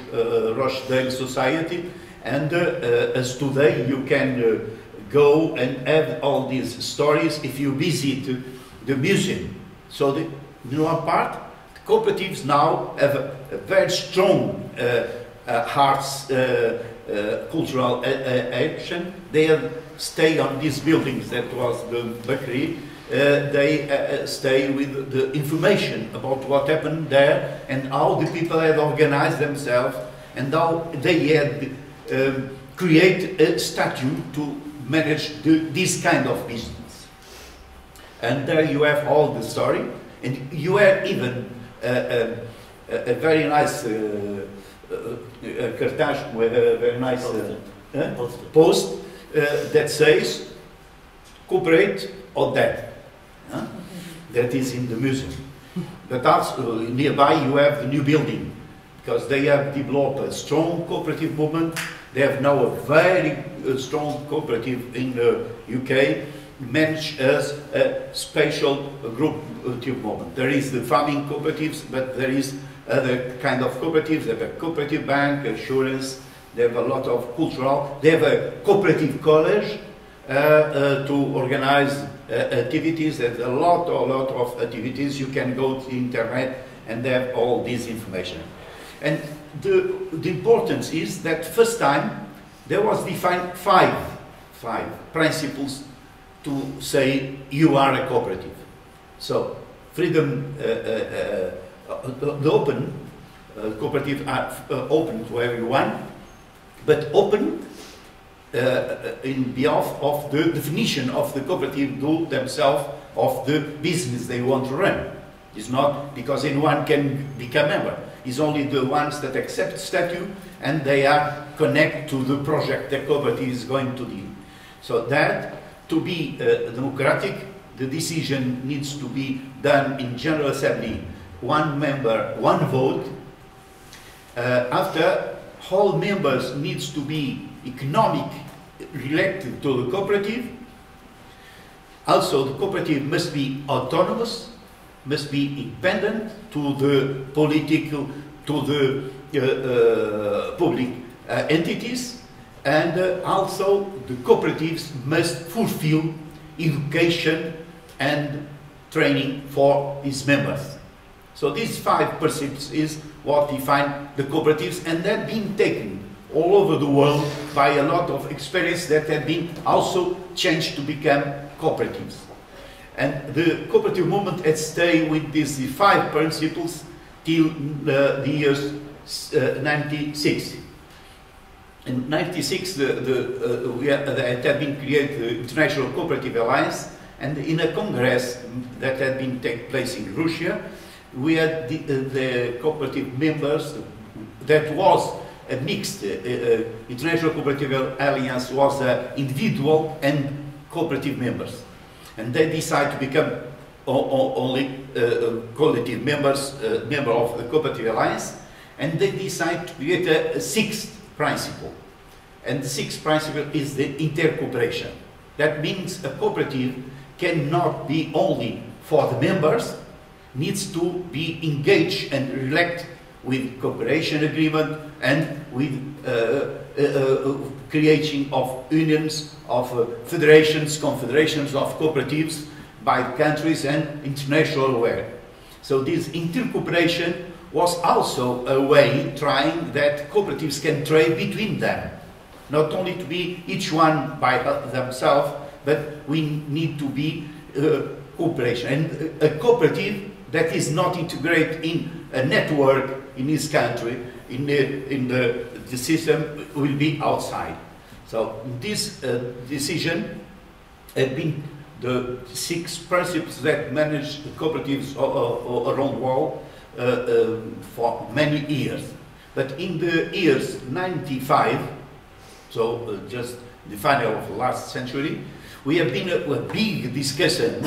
Rochdale Society, and as today you can go and have all these stories if you visit the museum. So the one part, the cooperatives now have a very strong hearts cultural action. They stay on these buildings. That was the bakery. They stay with the information about what happened there and how the people had organized themselves and how they had create a statute to manage this kind of business. And there you have all the story, and you have even a very nice cartaz with a very nice post that says "Cooperate or Dead." That is in the museum. But also nearby you have the new building, because they have developed a strong cooperative movement. They have now a very strong cooperative in the UK, managed as a special group movement. There is the farming cooperatives, but there is other kind of cooperatives. They have a cooperative bank, assurance. They have a lot of cultural. They have a cooperative college to organize activities. There's a lot of activities. You can go to the internet and they have all this information. And the importance is that first time there was defined five principles to say you are a cooperative. So freedom, the open cooperative are open to everyone, but open in behalf of the definition of the cooperative do themselves of the business they want to run. It's not because anyone can become a member. It's only the ones that accept statute and they are connected to the project the cooperative is going to do. So that to be democratic, the decision needs to be done in General Assembly, one member, one vote. After, all members needs to be economic related to the cooperative. Also, the cooperative must be autonomous, must be independent to the political, to the public entities, and also the cooperatives must fulfill education and training for its members. So these five principles is what define the cooperatives, and that been taken all over the world by a lot of experience that have been also changed to become cooperatives. And the cooperative movement has stayed with these five principles till the years 96. In 96, there had been created the International Cooperative Alliance, and in a congress that had been take place in Russia, we had the cooperative members that was a mixed International Cooperative Alliance was individual and cooperative members. And they decide to become only collective members, member of the Cooperative Alliance, and they decide to create a sixth principle. And the sixth principle is the intercooperation. That means a cooperative cannot be only for the members, needs to be engaged and relate with cooperation agreement and with creation of unions, of federations, confederations of cooperatives by countries and international aware. So this intercooperation was also a way trying that cooperatives can trade between them. Not only to be each one by themselves, but we need to be cooperation. And a cooperative that is not integrated in a network in this country, in the system, will be outside. So this decision has been the 6 principles that manage the cooperatives around the world for many years. But in the years 95, so just the final of the last century, we have been a big discussion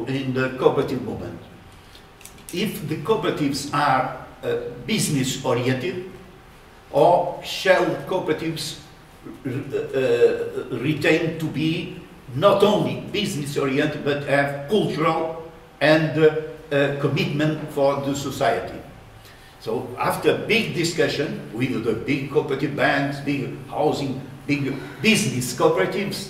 in the cooperative movement. If the cooperatives are business-oriented, or shall cooperatives retain to be not only business-oriented, but have cultural and commitment for the society. So after big discussion with the big cooperative banks, big housing, big business cooperatives,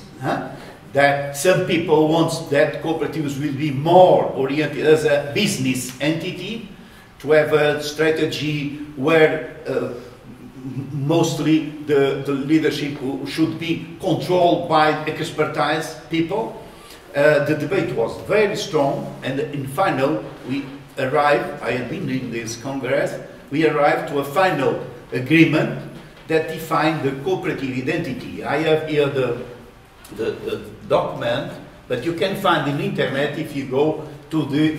that some people want that cooperatives will be more oriented as a business entity, to have a strategy where mostly the leadership should be controlled by expertise people. The debate was very strong, and in final we arrived, I have been in this Congress, we arrived to a final agreement that defined the cooperative identity. I have here the document, but you can find in the internet if you go to the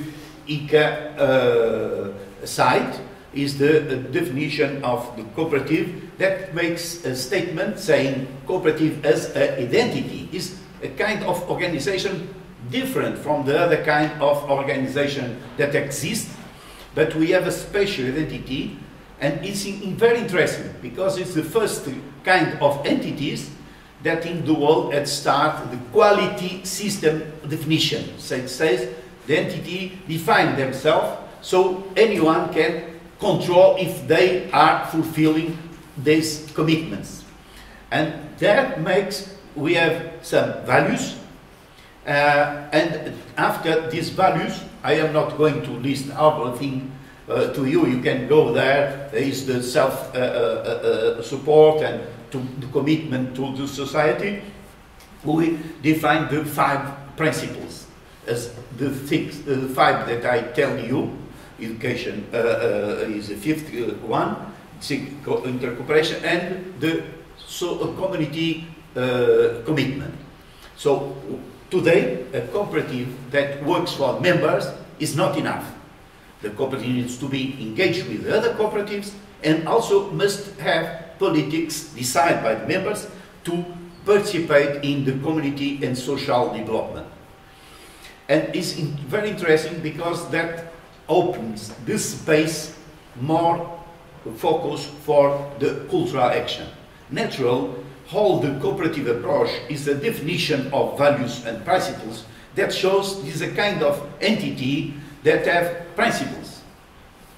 ICA site, is the definition of the cooperative that makes a statement saying cooperative as an identity is a kind of organization different from the other kind of organization that exists, but we have a special identity, and it's very interesting because it's the first kind of entities that in the world had started the quality system definition. So it says the entity define themselves so anyone can control if they are fulfilling these commitments. And that makes, we have some values, and after these values, I am not going to list everything to you. You can go there. There is the self-support and the commitment to the society. We define the 5 principles as the 5 that I tell you. Education is the 5th one, intercooperation, and the community commitment. So today, a cooperative that works for members is not enough. The cooperative needs to be engaged with other cooperatives and also must have politics decided by the members to participate in the community and social development. And it's very interesting because that opens this space more focus for the cultural action. Natural, whole the cooperative approach is a definition of values and principles that shows this is a kind of entity that have principles.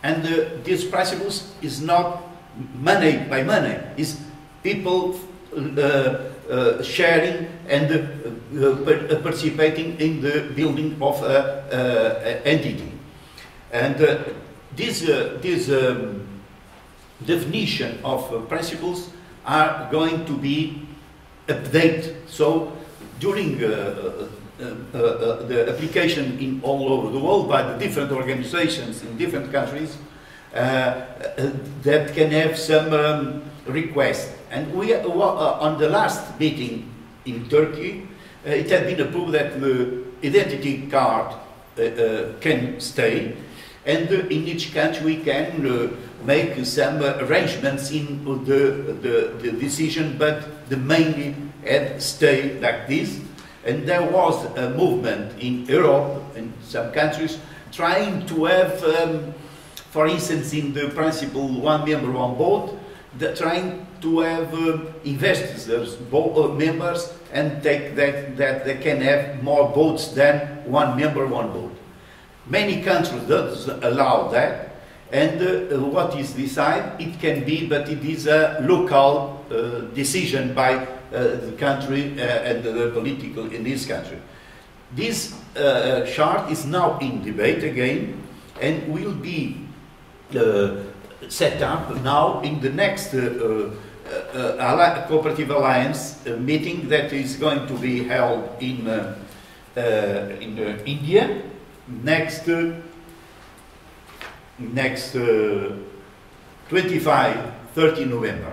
And these principles is not money by money, is people sharing and participating in the building of an entity. And this definition of principles are going to be updated. So during the application in all over the world by the different organizations in different countries, that can have some requests. And we, on the last meeting in Turkey, it had been approved that the identity card can stay, And in each country we can make some arrangements in the decision, but the main had stay like this. And there was a movement in Europe, in some countries, trying to have, for instance, in the principle one member, one vote, trying to have investors, members, and take that they can have more votes than one member, one vote. Many countries don't allow that, and what is decided, it can be, but it is a local decision by the country and the political in this country. This chart is now in debate again, and will be set up now in the next Cooperative Alliance meeting that is going to be held in India next 25-30 November.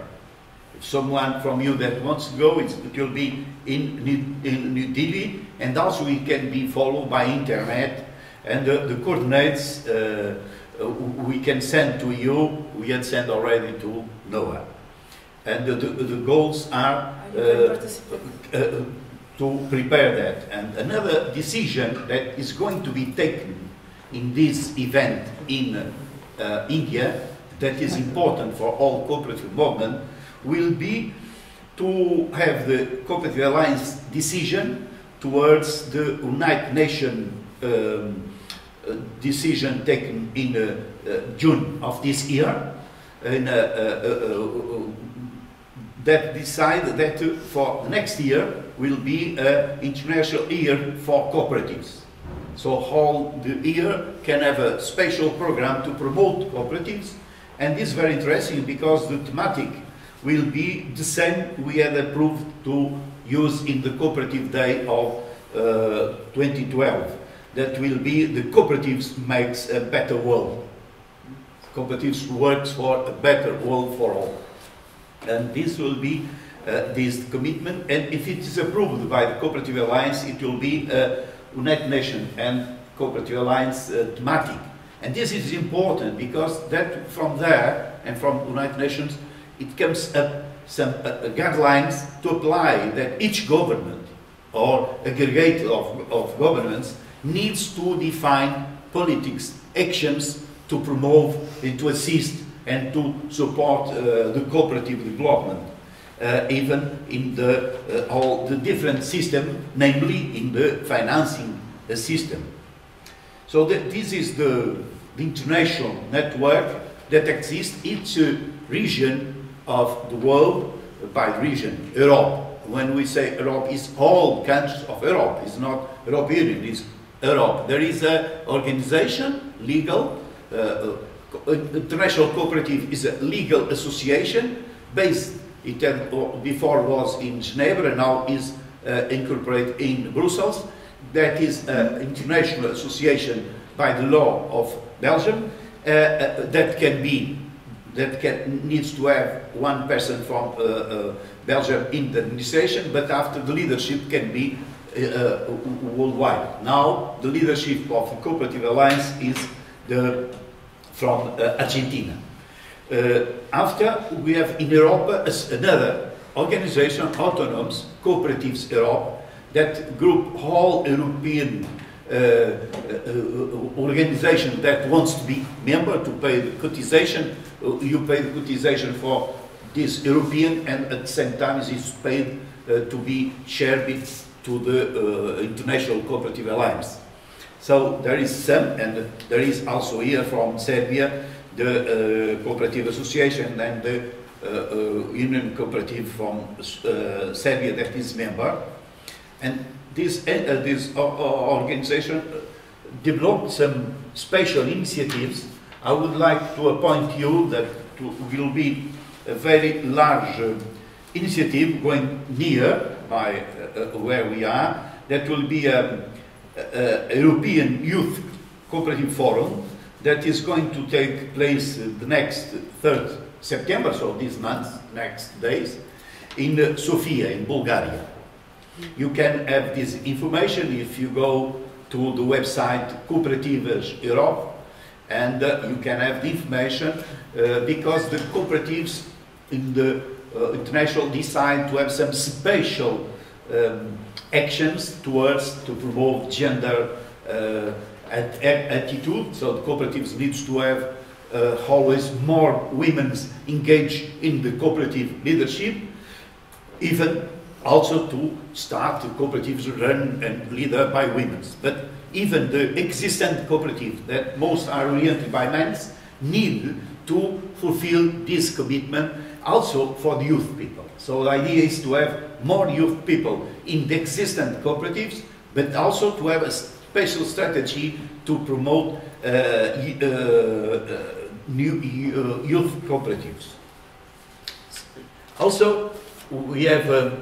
If someone from you that wants to go, it will be in New Delhi, and also it can be followed by internet, and the coordinates we can send to you, we can send already to Noah. And the goals are to prepare that. And another decision that is going to be taken in this event in India, that is important for all cooperative movement, will be to have the Cooperative Alliance decision towards the United Nations decision taken in June of this year, and that decided that for next year will be an international year for cooperatives. So all the year can have a special program to promote cooperatives, and this is very interesting because the thematic will be the same we had approved to use in the Cooperative Day of 2012. That will be the cooperatives makes a better world. Cooperatives works for a better world for all. And this will be this commitment, and if it is approved by the Cooperative Alliance, it will be United Nations and Cooperative Alliance thematic. And this is important because that from there and from United Nations, it comes up some guidelines to apply that each government or aggregate of governments needs to define politics, actions to promote and to assist and to support the cooperative development, even in all the different systems, namely in the financing system. So this is the international network that exists each region of the world, by region, Europe. When we say Europe, it's all countries of Europe, it's not European Union, it's Europe. There is an organization, legal, International Cooperative is a legal association based, it had, before was in Geneva and now is incorporated in Brussels. That is an international association by the law of Belgium needs to have one person from Belgium in the administration, but after the leadership can be worldwide. Now the leadership of the Cooperative Alliance is from Argentina. After we have in Europe another organization, Autonomous Cooperatives Europe, that group all European organization that wants to be member to pay the cotization. You pay the cotization for this European, and at the same time it is paid to be shared to the International Cooperative Alliance. So there is some, and there is also here from Serbia the Cooperative Association and the Union Cooperative from Serbia that is member. And this organization developed some special initiatives. I would like to appoint you that will be a very large initiative going near by where we are. That will be a European Youth Cooperative Forum that is going to take place the next 3rd September, so this month, next days, in Sofia, in Bulgaria. You can have this information if you go to the website Cooperatives Europe, and you can have the information because the cooperatives in the international decide to have some special actions towards to promote gender attitude. So the cooperatives needs to have always more women engaged in the cooperative leadership, even also to start the cooperatives run and led by women. But even the existing cooperatives that most are oriented by men need to fulfill this commitment also for the youth people. So the idea is to have more youth people in the existing cooperatives, but also to have a special strategy to promote new youth cooperatives. Also, we have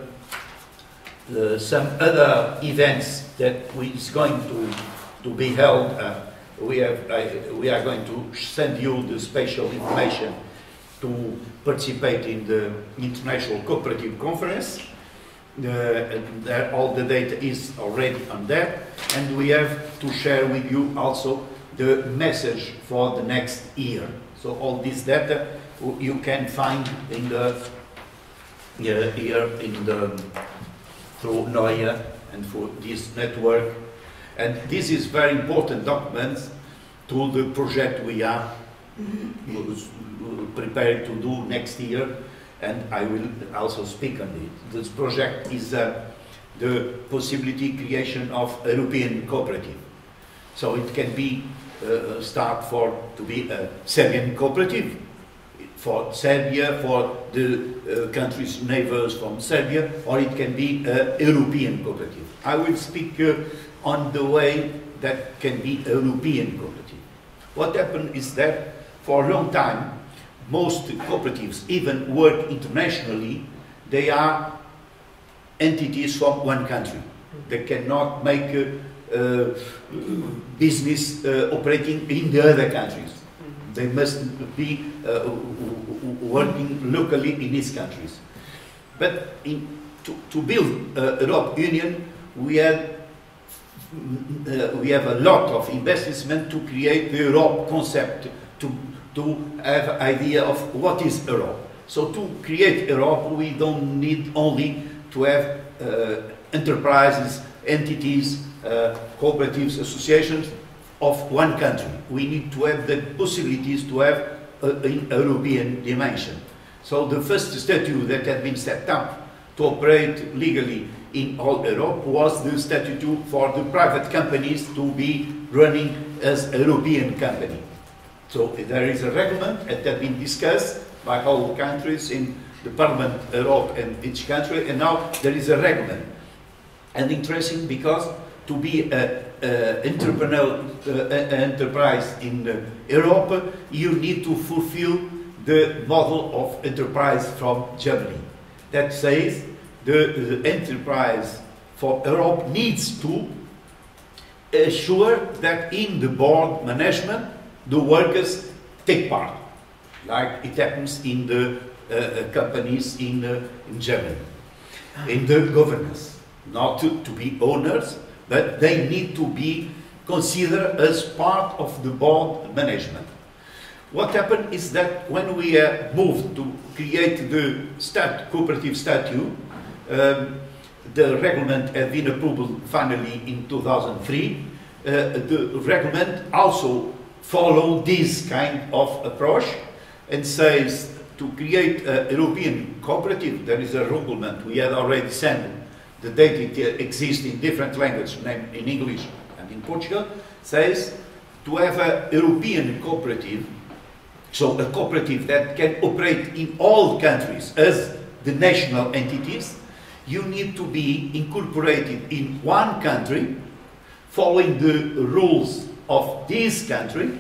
some other events that is going to be held. We are going to send you the special information to participate in the International Cooperative Conference. All the data is already on that, and we have to share with you also the message for the next year. So all this data you can find in the here in the through NOIA and for this network, and this is very important documents to the project we are prepared to do next year, and I will also speak on it. This project is the possibility creation of European cooperative. So it can be start to be a Serbian cooperative for Serbia, for the countries neighbors from Serbia, or it can be a European cooperative. I will speak on the way that can be a European cooperative. What happened is that for a long time, most cooperatives, even work internationally, they are entities from one country. They cannot make business operating in the other countries. They must be working locally in these countries. But to build a Europe Union, we have a lot of investment to create the Europe concept, to have an idea of what is Europe. So to create Europe, we don't need only to have enterprises, entities, cooperatives, associations of one country. We need to have the possibilities to have an European dimension. So the first statute that had been set up to operate legally in all Europe was the statute for the private companies to be running as a European company. So there is a reglement that has been discussed by all countries in the Parliament, Europe, and each country, and now there is a reglement. And interesting because to be an enterprise in Europe, you need to fulfill the model of enterprise from Germany. That says the enterprise for Europe needs to assure that in the board management, the workers take part, like it happens in the companies in Germany, in the governance. Not to be owners, but they need to be considered as part of the board management. What happened is that when we moved to create the cooperative statute, the reglement had been approved finally in 2003. The reglement also followed this kind of approach and says to create a European cooperative, there is a reglement we had already sent. The data exists in different languages, in English and in Portugal, says to have a European cooperative, so a cooperative that can operate in all countries as the national entities, you need to be incorporated in one country, following the rules of this country,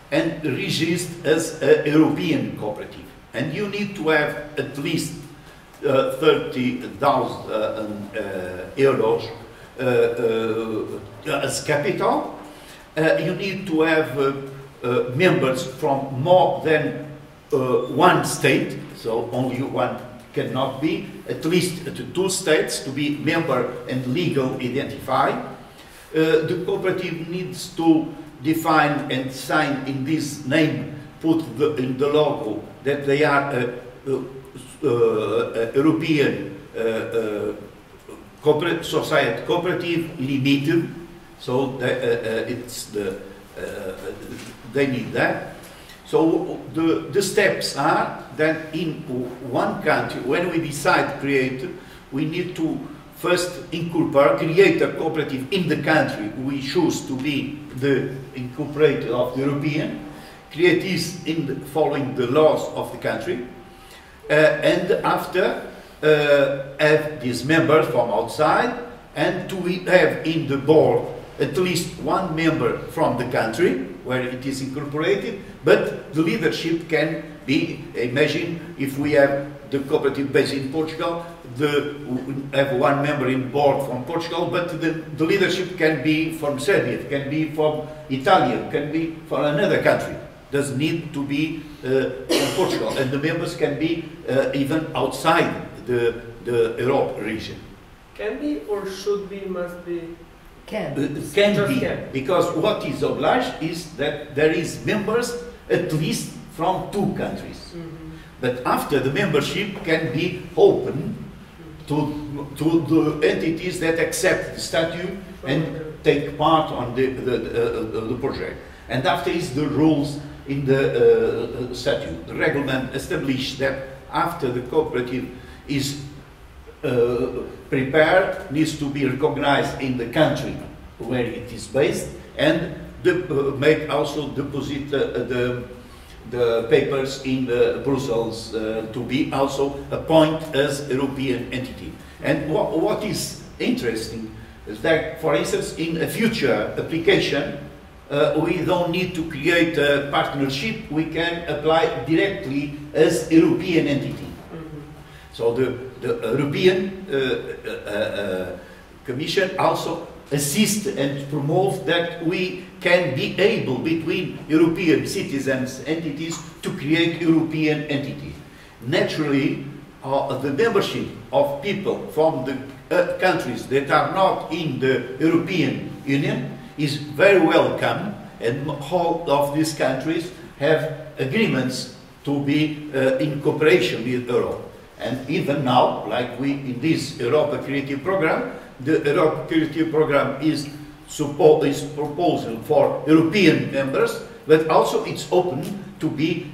and registered as a European cooperative. And you need to have at least 30,000 euros as capital. You need to have members from more than one state, so only one cannot be, at least 2 states to be member and legal identified. The cooperative needs to define and sign in this name, put in the logo that they are European Society Cooperative Limited, so they need that. So the steps are that in one country, when we decide to create, we need to first create a cooperative in the country we choose to be the incorporator of the European, create this following the laws of the country, and after have these members from outside, and to have in the board at least one member from the country where it is incorporated, but the leadership can be, imagine if we have the cooperative based in Portugal, we have one member in board from Portugal, but the leadership can be from Serbia, can be from Italy, can be from another country. Does need to be from Portugal, and the members can be even outside the Europe region. Can be or should be, must be? Can be, because what is obliged is that there is members at least from 2 countries. Mm-hmm. But after the membership can be open to the entities that accept the statute and take part on the project. And after is the rules in the statute. The regulation established that after the cooperative is prepared, needs to be recognized in the country where it is based, and make also deposit the papers in Brussels to be also appointed as European entity. And what is interesting is that, for instance, in a future application, we don't need to create a partnership, we can apply directly as European entity. Mm-hmm. So the European Commission also assists and promotes that we can be able between European citizens entities to create European entity. Naturally, the membership of people from the countries that are not in the European Union is very welcome, and all of these countries have agreements to be in cooperation with Europe. And even now, like we in this Europa Creative Program, the Europa Creative Program is proposal for European members, but also it's open to be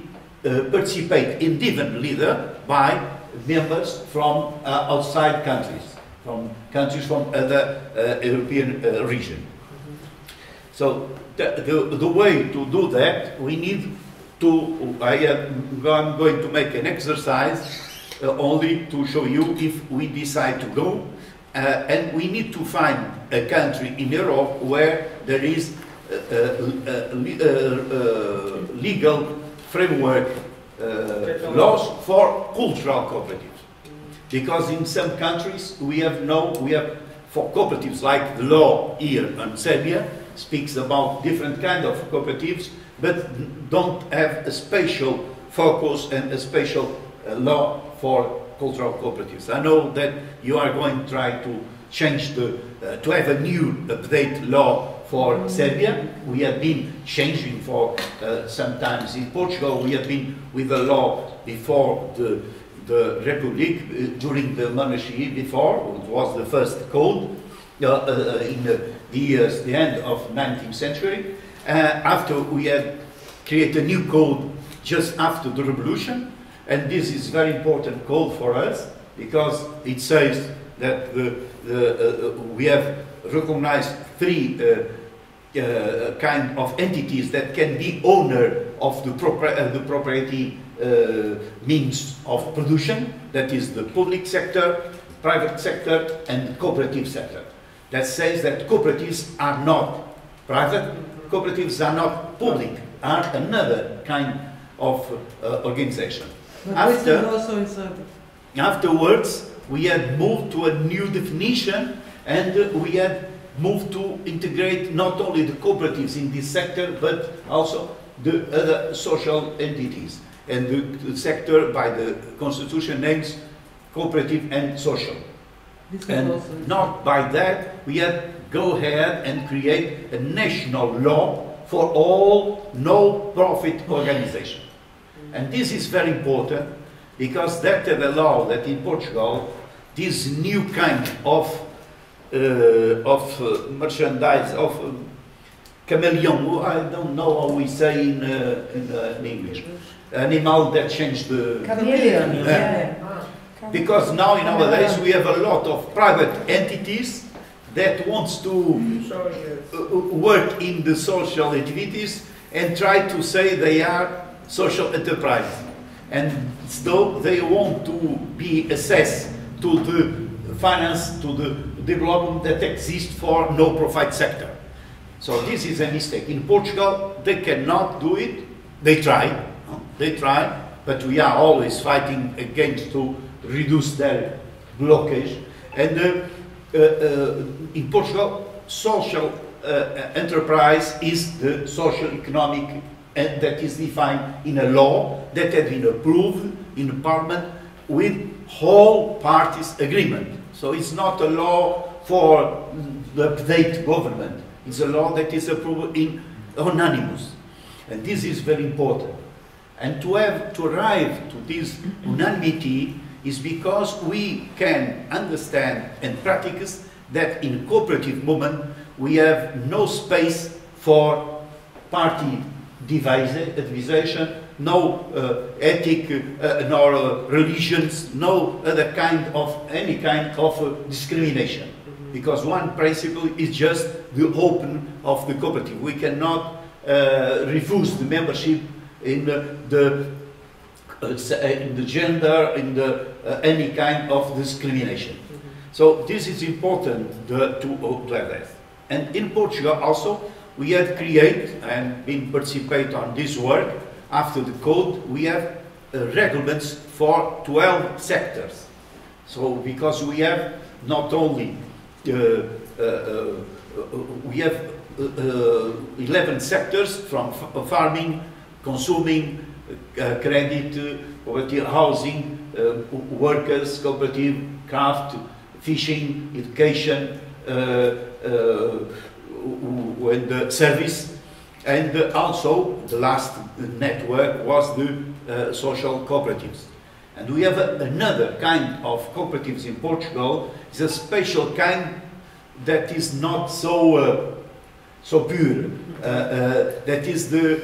participate in different leader by members from outside countries, from other European region. So the way to do that, we need to, I'm going to make an exercise only to show you if we decide to go, and we need to find a country in Europe where there is legal framework laws for cultural cooperatives. Because in some countries we have for cooperatives, like the law here in Serbia speaks about different kind of cooperatives, but don't have a special focus and a special law for cultural cooperatives. I know that you are going to try to change to have a new update law for Serbia. We have been changing for sometimes in Portugal. We have been with a law before the Republic, during the monarchy before. It was the first code in the end of 19th century. After we had created a new code just after the revolution, and this is very important code for us because it says that we have recognized 3 kind of entities that can be owner of the property means of production, that is the public sector, private sector, and the cooperative sector. That says that cooperatives are not private, cooperatives are not public, are another kind of organization. Afterwards, we had moved to a new definition, and we had moved to integrate not only the cooperatives in this sector, but also the other social entities. And the sector by the Constitution names cooperative and social. And not by that, we had go ahead and create a national law for all no-profit organizations. And this is very important because that allows that in Portugal, this new kind of merchandise, chameleon, I don't know how we say in English, animal that changed the... Chameleon, Because now nowadays we have a lot of private entities that wants to work in the social activities and try to say they are social enterprise. And so they want to be assessed to the finance, to the development that exists for no-profit sector. So this is a mistake. In Portugal, they cannot do it. They try, but we are always fighting against to reduce their blockage. And in Portugal, social enterprise is the social economic and that is defined in a law that has been approved in Parliament with whole parties agreement. So it's not a law for the update government. It's a law that is approved in unanimous. And this is very important. And to arrive to this unanimity is because we can understand and practice that in cooperative movement we have no space for party division, no ethic nor religions, no other any kind of discrimination. Because one principle is just the open of the cooperative. We cannot refuse the membership in the gender, in any kind of discrimination. So this is important to address. And in Portugal also, we have created and been participate on this work. After the code, we have regulations for 12 sectors. So because we have not only we have 11 sectors from farming, consuming, credit, poverty, housing, workers, cooperative, craft, fishing, education, and service. And also the last network was the social cooperatives. And we have another kind of cooperatives in Portugal. It's a special kind that is not so pure. That is the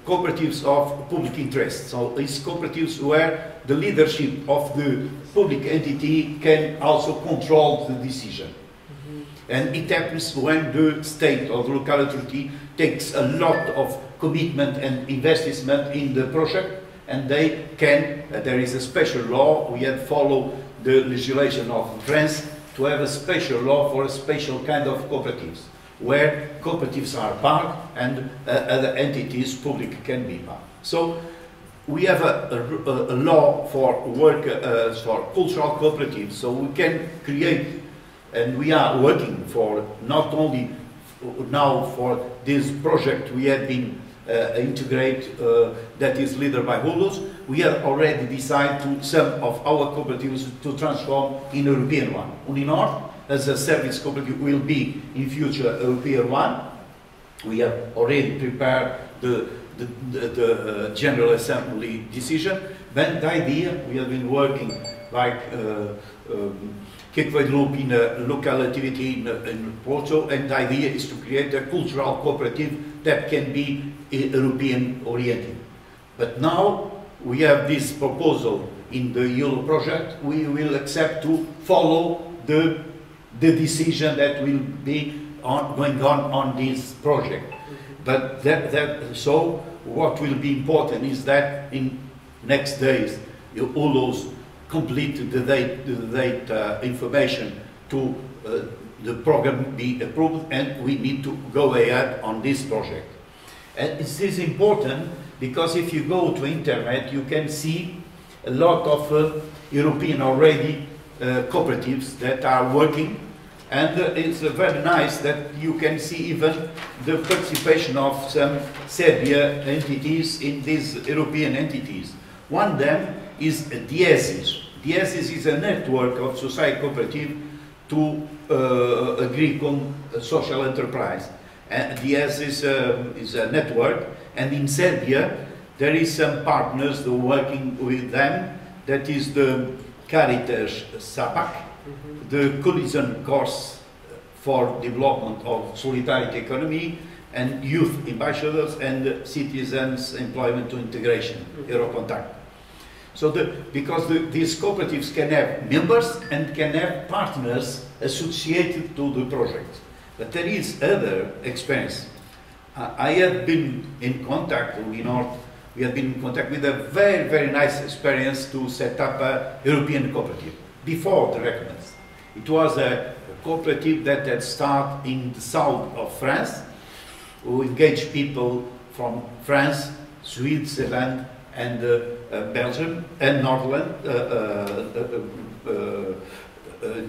cooperatives of public interest. So it's cooperatives where the leadership of the public entity can also control the decision. And it happens when the state or the local authority takes a lot of commitment and investment in the project, and they can, there is a special law, we have followed the legislation of France to have a special law for a special kind of cooperatives, where cooperatives are part and other entities, public, can be part. So we have a law for work, for cultural cooperatives, so we can create, and we are working for not only now for this project we have been integrate that is led by ULUS. We have already decided to some of our cooperatives to transform in European one. Uninor, as a service cooperative, will be in future European one. We have already prepared the General Assembly decision. But the idea, we have been working like KICKVOIDLÖOP in a local activity in Porto, and the idea is to create a cultural cooperative that can be European oriented. But now we have this proposal in the ULUS project. We will accept to follow the decision that will be going on this project. But so what will be important is that in next days ULUS complete the data information to the program be approved, and we need to go ahead on this project. And this is important because if you go to internet, you can see a lot of European already cooperatives that are working, and it's very nice that you can see even the participation of some Serbia entities in these European entities. One of them is Diesis. Diesis is a network of society cooperative to agree on social enterprise. and yes, is a network. And in Serbia, there is some partners that are working with them. That is the Caritas SAPAC, the collision course for development of solidarity economy, and youth ambassadors, and citizens employment to integration, Eurocontact. So because these cooperatives can have members and can have partners associated to the project. But there is other experience. I have been in contact with we have been in contact with a very, very nice experience to set up a European cooperative before the recommends. It was a cooperative that had started in the south of France, who engaged people from France, Switzerland, and Belgium, and Netherlands,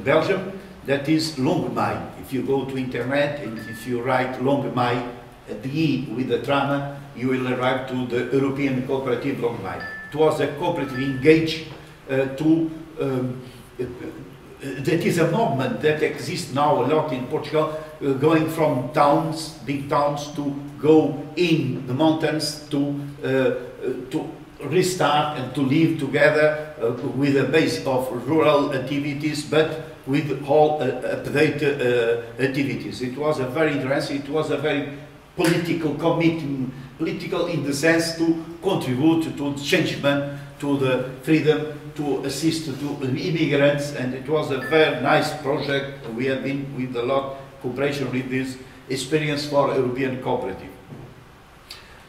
Belgium. That is Longmai. If you go to internet and if you write Longmai, the E with the drama, you will arrive to the European Cooperative Longmai. It was a cooperative engaged that is a movement that exists now a lot in Portugal, going from towns, big towns, to go in the mountains to restart and to live together with a base of rural activities, but with all updated activities. It was a very interesting, it was a very political commitment, political in the sense to contribute to changement, to the freedom, to assist to immigrants, and it was a very nice project. We have been with a lot of cooperation with this experience for European cooperative.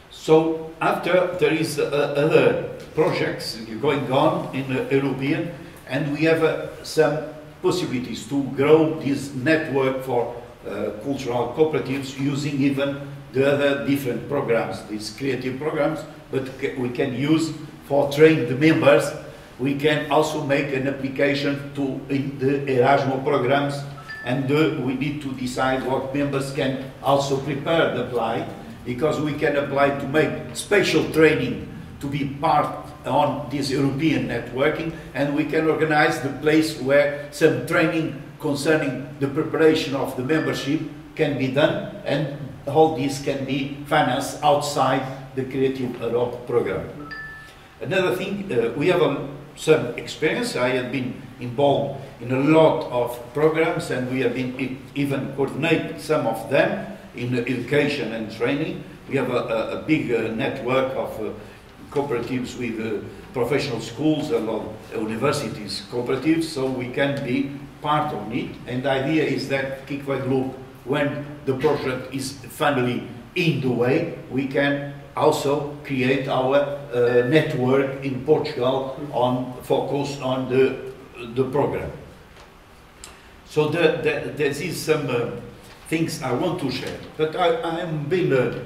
So after there is other projects going on in the European, and we have some possibilities to grow this network for cultural cooperatives using even the other different programs, these creative programs, but we can use for train the members. We can also make an application to in the Erasmus programs, and we need to decide what members can also prepare to apply, because we can apply to make special training to be part on this European networking, and we can organize the place where some training concerning the preparation of the membership can be done, and all this can be financed outside the Creative Europe program. Another thing, we have some experience. I have been involved in a lot of programs, and we have been even coordinate some of them in education and training. We have a big network of cooperatives with professional schools and universities cooperatives, so we can be part of it. And the idea is that KICKVOIDLÖOP, when the project is finally in the way, we can also create our network in Portugal on focus on the program. So there is some things I want to share, but I'm being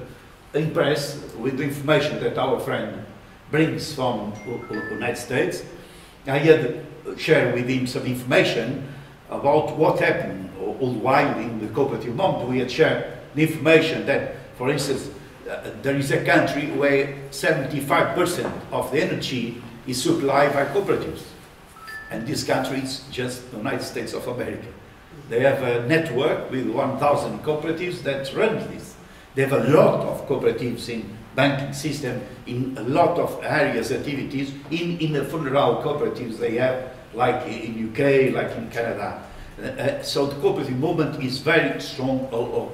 impressed with the information that our friend brings from the United States. I had shared with him some information about what happened all the while in the cooperative moment. We had shared the information that, for instance, there is a country where 75% of the energy is supplied by cooperatives. And this country is just the United States of America. They have a network with 1,000 cooperatives that run this. They have a lot of cooperatives in banking system, in a lot of areas, activities. In the funeral cooperatives they have, like in UK, like in Canada. So the cooperative movement is very strong all over.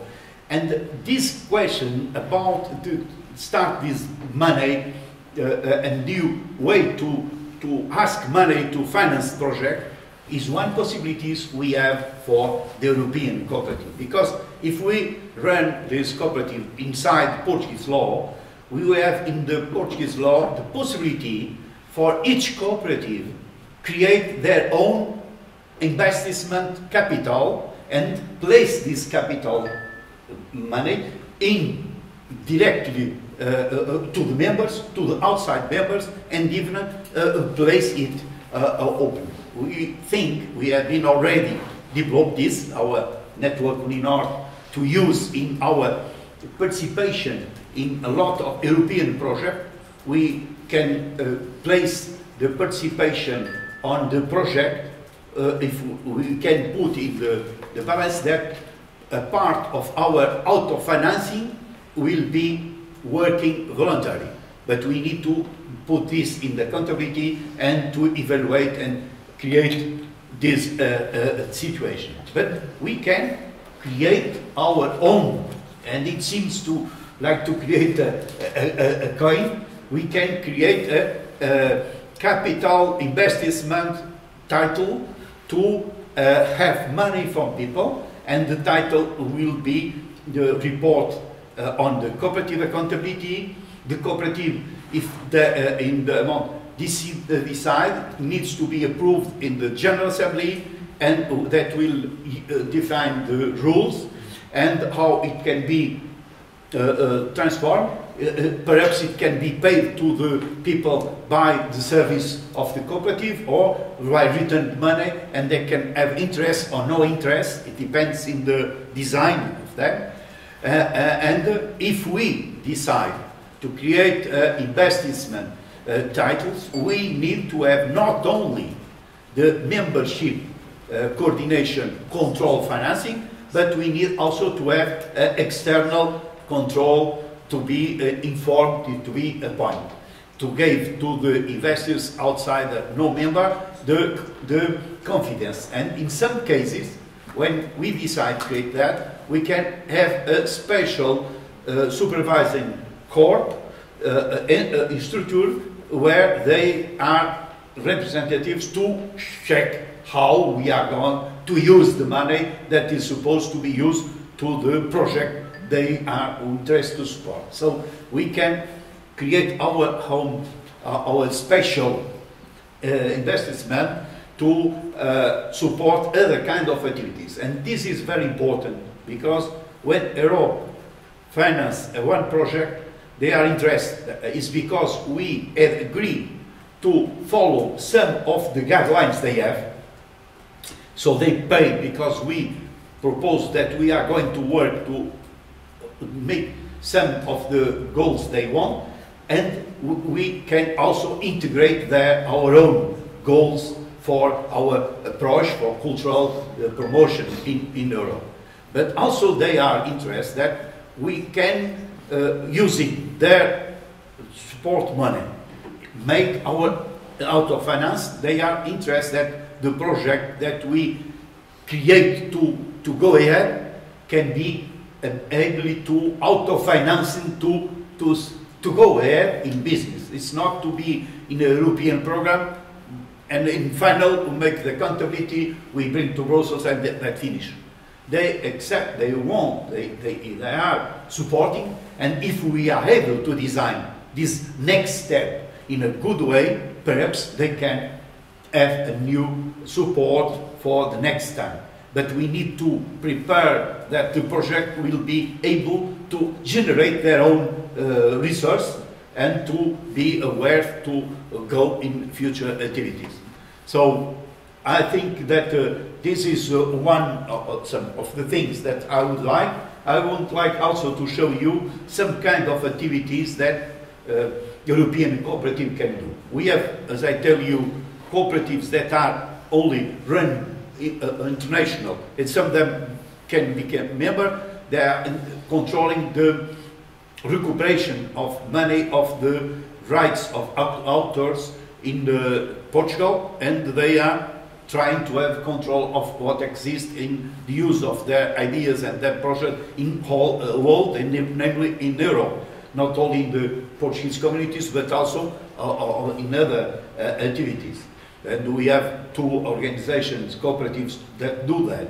And this question about to start this money, a new way to ask money to finance project, is one possibilities we have for the European cooperative. Because if we run this cooperative inside Portuguese law, we will have in the Portuguese law the possibility for each cooperative create their own investment capital and place this capital money in directly to the members, to the outside members, and even place it open. We think we have been already developed this, our network Uninor, to use in our participation in a lot of European projects. We can place the participation on the project if we can put in the balance that a part of our auto-financing will be working voluntarily. But we need to put this in the accountability and to evaluate and create this situation. But we can create our own, and it seems to like to create a coin. We can create a capital investment title to have money from people, and the title will be the report on the cooperative accountability. The cooperative, if in the amount decide, needs to be approved in the General Assembly, and that will define the rules and how it can be transformed. Perhaps it can be paid to the people by the service of the cooperative or by return money, and they can have interest or no interest. It depends in the design of them. And if we decide to create investment titles, we need to have not only the membership coordination control financing, but we need also to have external control to be informed, to be appointed, to give to the investors outside no member the confidence. And in some cases, when we decide to create that, we can have a special supervising corp structure where they are representatives to check how we are going to use the money that is supposed to be used to the project they are interested to support. So we can create our own, our special investment to support other kind of activities. And this is very important because when Europe finance one project, they are interested. It's because we have agreed to follow some of the guidelines they have. So they pay because we propose that we are going to work to make some of the goals they want, and we can also integrate our own goals for our approach for cultural promotion in Europe. But also they are interested that we can, using their support money, make our auto-finance. They are interested that the project that we create to go ahead can be able to auto-financing to go ahead in business. It's not to be in a European program and in final we make the accountability, we bring to Brussels and that finish. They accept, they want, they are supporting, and if we are able to design this next step in a good way, perhaps they can have a new support for the next time. But we need to prepare that the project will be able to generate their own resource and to be aware to go in future activities. So I think that this is one of some of the things that I would like. I would like also to show you some kind of activities that European cooperative can do. We have, as I tell you, cooperatives that are only run international, and some of them can become member. They are controlling the recuperation of money of the rights of authors in Portugal, and they are trying to have control of what exists in the use of their ideas and their project in whole world, and namely in Europe, not only in the Portuguese communities but also in other activities. And we have two organizations, cooperatives, that do that.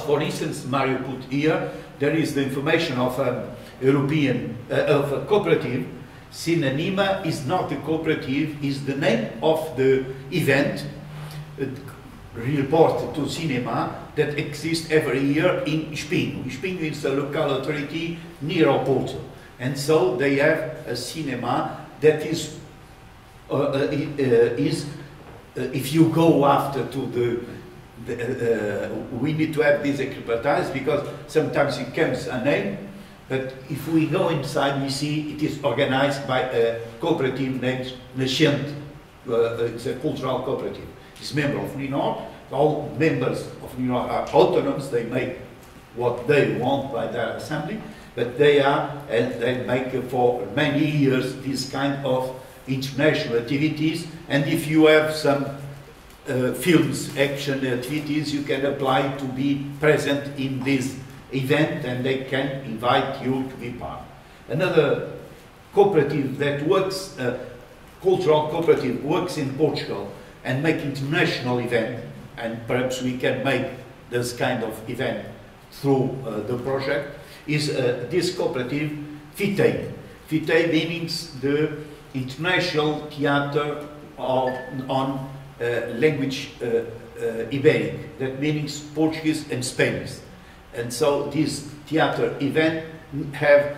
For instance, Mario put here, there is the information of European, of a cooperative. Sinanima is not a cooperative, is the name of the event, report to cinema, that exists every year in Espinho. Espinho is a local authority near Oporto. And so they have a cinema that is if you go after to we need to have this expertise because sometimes it comes a name, but if we go inside we see it is organized by a cooperative named Nascente. It's a cultural cooperative. It's a member of NINOR. All members of NINOR are autonomous. They make what they want by their assembly, but they are, and they make for many years this kind of international activities, and if you have some films, action activities, you can apply to be present in this event and they can invite you to be part. Another cooperative that works, cultural cooperative works in Portugal and make international event, and perhaps we can make this kind of event through the project, is this cooperative FITEI. FITEI means the International Theatre on language Iberic, that means Portuguese and Spanish. And so this theatre event have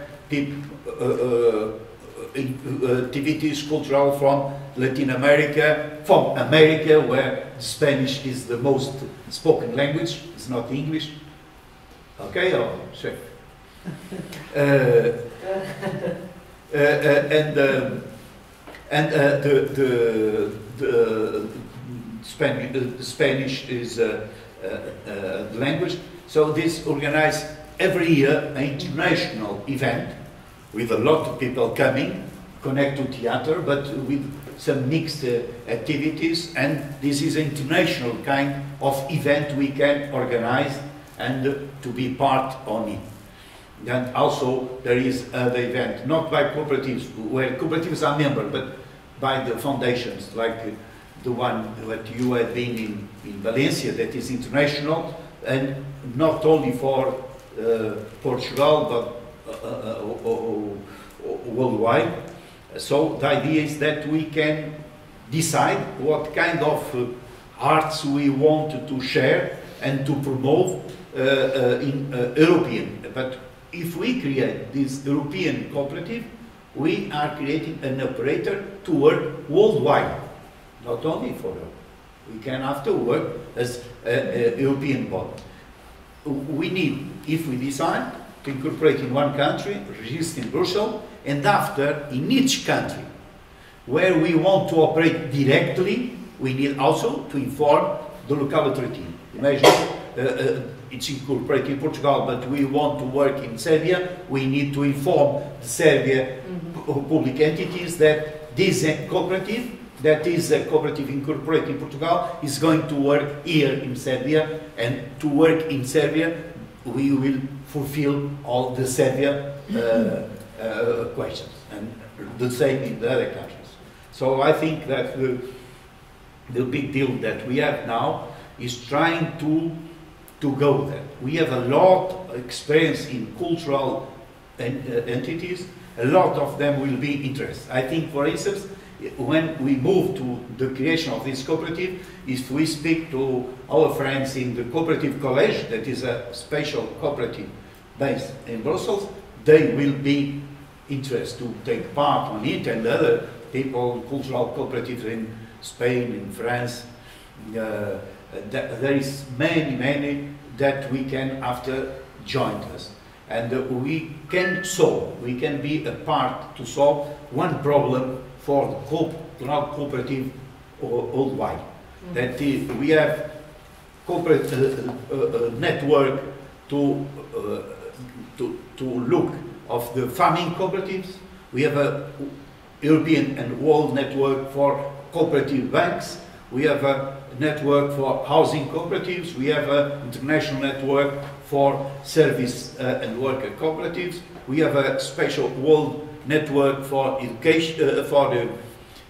activities cultural from Latin America, from America, where Spanish is the most spoken language, it's not English. Okay, oh, chef. The Spanish is the language. So this organizes every year an international event with a lot of people coming, connect to theater, but with some mixed activities, and this is an international kind of event we can organize and to be part on it. And also there is the event, not by cooperatives, where cooperatives are members, but by the foundations, like the one that you have been in Valencia, that is international, and not only for Portugal, but worldwide. So the idea is that we can decide what kind of arts we want to share and to promote in European. But if we create this European cooperative, we are creating an operator to work worldwide, not only for Europe. We can after work as a European body. We need, if we decide, to incorporate in one country, register in Brussels, and after, in each country where we want to operate directly, we need also to inform the local authority. Imagine it's incorporated in Portugal, but we want to work in Serbia, we need to inform the Serbia public entities that this cooperative, that is a cooperative incorporated in Portugal, is going to work here in Serbia, and to work in Serbia we will fulfill all the Serbia questions, and the same in the other countries. So I think that the big deal that we have now is trying to go there. We have a lot of experience in cultural entities, a lot of them will be interested. I think, for instance, when we move to the creation of this cooperative, if we speak to our friends in the Cooperative College, that is a special cooperative based in Brussels, they will be interested to take part on it, and other people, cultural cooperatives in Spain, in France. There is many that we can after join us. And we can solve, we can be a part to solve one problem for the cultural cooperative worldwide. That is, we have corporate network to look of the farming cooperatives. We have a European and world network for cooperative banks. We have a network for housing cooperatives. We have an international network for service and worker cooperatives. We have a special world network for education, for the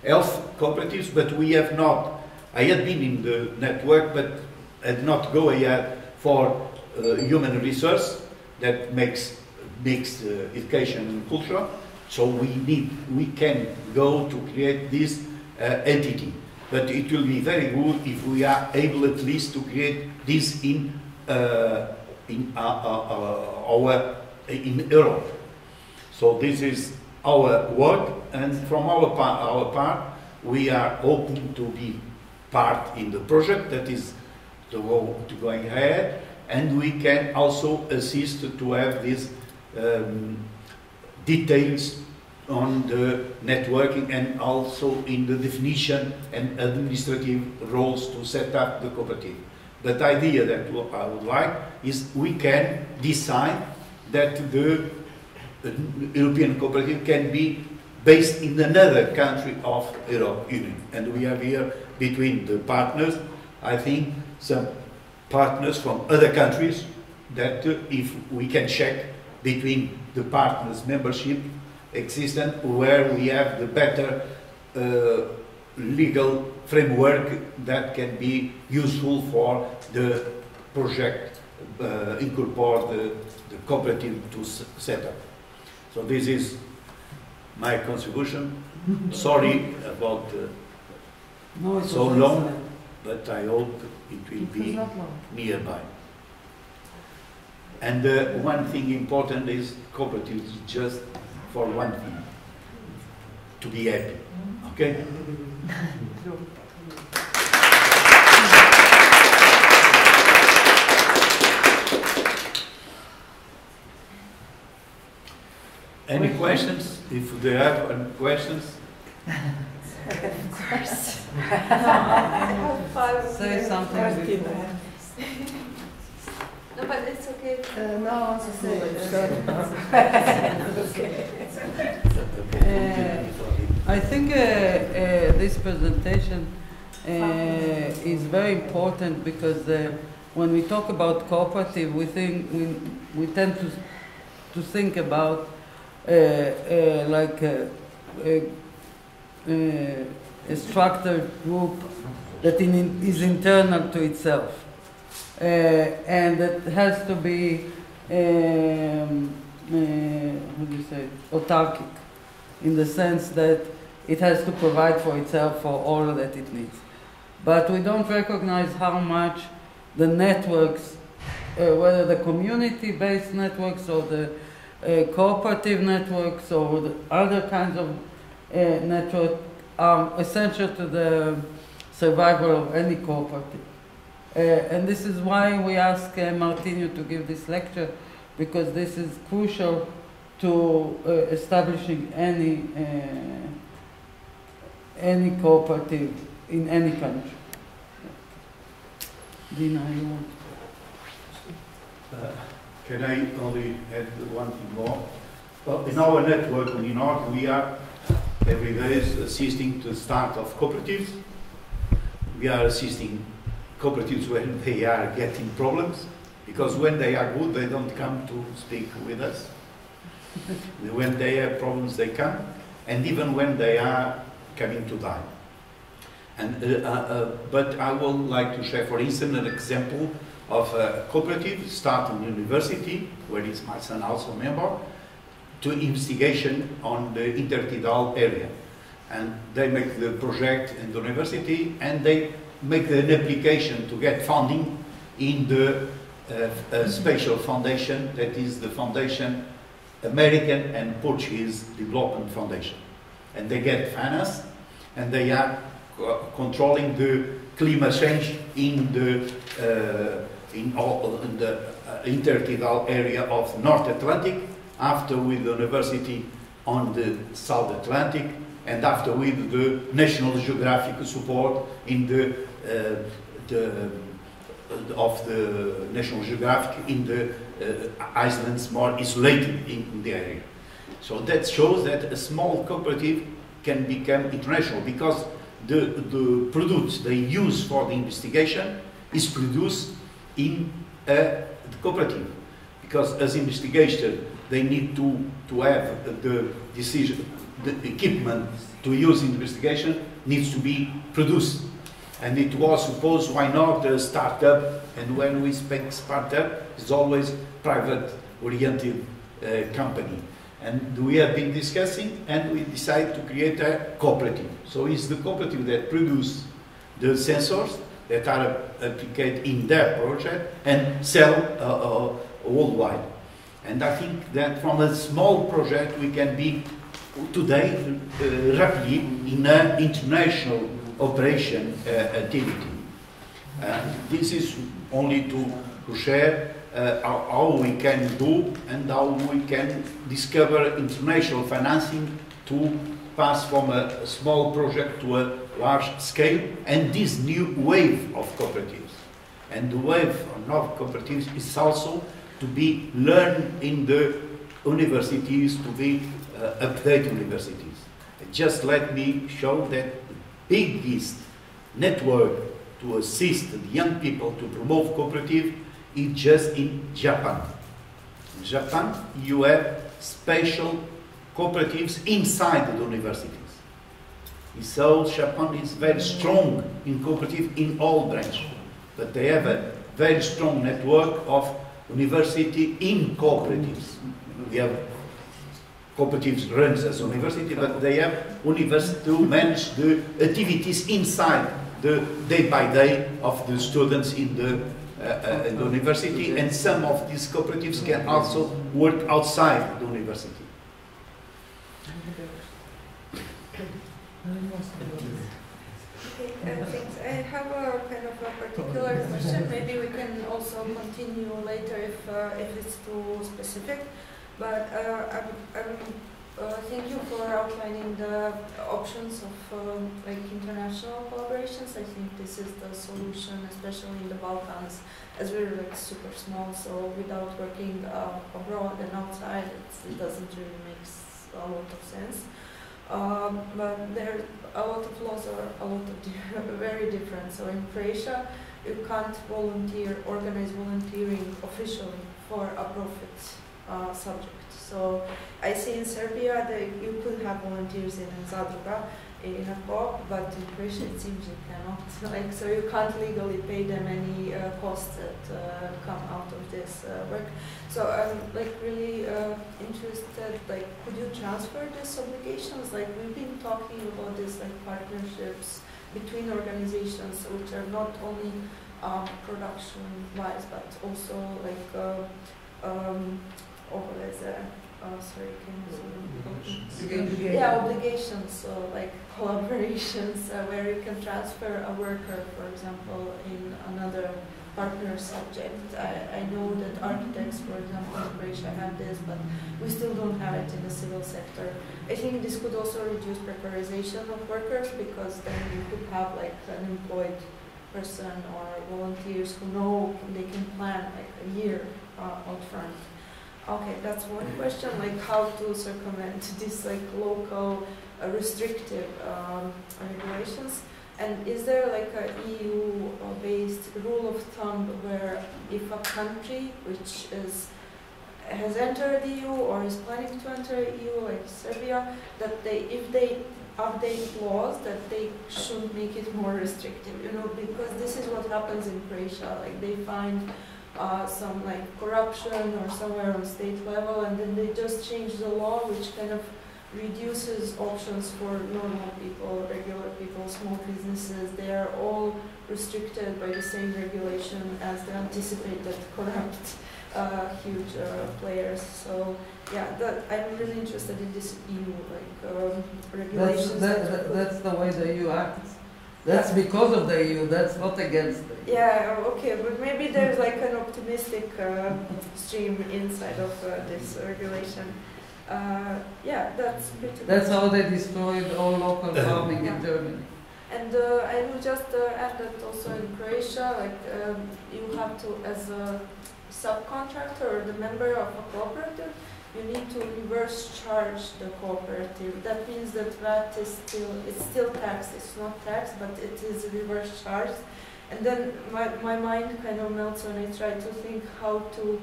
health cooperatives, but we have not. I had been in the network, but had not go yet for human resource that makes education and culture. So we can go to create this entity. But it will be very good if we are able at least to create this in Europe. So this is our work, and from our part, we are open to be part in the project that is going ahead, and we can also assist to have these details on the networking and also in the definition and administrative roles to set up the cooperative. But the idea that I would like is we can decide that the European cooperative can be based in another country of the European Union. And we have here between the partners, I think, some partners from other countries that if we can check between the partners' membership existent where we have the better legal framework that can be useful for the project, incorporate the cooperative to set up. So this is my contribution. Sorry about so long, but I hope it will be nearby. And one thing important is cooperatives just for one thing, to be happy. Okay? Any questions? If they have any questions? Of course. I have 5. Say something. No, but it's okay. No, I think this presentation is very important because when we talk about cooperative, we tend to think about like a structured group that is internal to itself. And that has to be, how do you say, autarkic, in the sense that it has to provide for itself for all that it needs. But we don't recognize how much the networks, whether the community-based networks or the cooperative networks or the other kinds of networks are essential to the survival of any cooperative. And this is why we ask Martinho to give this lecture, because this is crucial to establishing any cooperative in any country. Dina, you want? Can I only add one thing more? Well, in our network in North, we are every day assisting to the start of cooperatives. We are assisting cooperatives when they are getting problems, because when they are good, they don't come to speak with us. When they have problems, they come, and even when they are coming to die. And, but I would like to share, for instance, an example of a cooperative starting university, where is my son also a member, to investigation on the intertidal area. And they make the project in the university, and they make an application to get funding in the special foundation, that is the foundation, American and Portuguese Development Foundation. And they get finance, and they are controlling the climate change in the intertidal area of North Atlantic, after with the university on the South Atlantic, and after with the National Geographic support in of the National Geographic in the islands more isolated in the area. So that shows that a small cooperative can become international, because the products they use for the investigation is produced in the cooperative. Because as investigators, they need to have the decision, the equipment to use in investigation needs to be produced. And it was supposed, why not a startup? And when we speak startup, it's always private-oriented company. And we have been discussing, and we decided to create a cooperative. So it's the cooperative that produces the sensors that are applied in their project and sell worldwide. And I think that from a small project we can be today rapidly in an international operation activity. This is only to share how we can do and how we can discover international financing to pass from a small project to a large scale, and this new wave of cooperatives. And the way of cooperatives is also to be learned in the universities, to be updated universities. Just let me show that the biggest network to assist the young people to promote cooperative is just in Japan. In Japan, you have special cooperatives inside the universities. So Japan is very strong in cooperative in all branches, but they have a very strong network of university in cooperatives. We have cooperatives runs as university, but they have university to manage the activities inside the day by day of the students in the university, and some of these cooperatives can also work outside the university. Thanks. I have a kind of a particular question. Maybe we can also continue later if it's too specific. But thank you for outlining the options of like international collaborations. I think this is the solution, especially in the Balkans, as we're like super small. So without working abroad and outside, it doesn't really make a lot of sense. But there a lot of laws are very different. So in Croatia, you can't organize volunteering officially for a profit subject. So I see in Serbia that you could have volunteers in a zadruga, in a co-op, but in Croatia it seems you cannot. Like, so you can't legally pay them any costs that come out of this work. So I'm like really interested. Like, could you transfer these obligations? Like, we've been talking about this like partnerships between organizations, which are not only production-wise, but also like obligations, so like collaborations where you can transfer a worker, for example, in another partner subject. I know that architects, for example, in Croatia have this, but we still don't have it in the civil sector. I think this could also reduce precarization of workers, because then you could have like an employed person or volunteers who know they can plan like a year out front. Okay, that's one question, like how to circumvent this like local restrictive regulations. And is there like a EU-based rule of thumb where if a country which has entered the EU or is planning to enter EU, like Serbia, that if they update laws, that they should make it more restrictive, you know, because this is what happens in Croatia. Like they find some like corruption or somewhere on state level, and then they just change the law, which kind of reduces options for normal people, regular people, small businesses. They are all restricted by the same regulation as the anticipated corrupt huge players. So yeah, I'm really interested in this EU regulations. That's the way the EU acts. That's because of the EU, that's not against the EU. Yeah, okay, but maybe there's like an optimistic stream inside of this regulation. Yeah, that's pretty That's how they destroyed all local farming in Germany. And I will just add that also in Croatia, like you have to, as a subcontractor or the member of a cooperative, you need to reverse charge the cooperative. That means that VAT is still taxed. It's not taxed, but it is reverse charged. And then my mind kind of melts when I try to think how to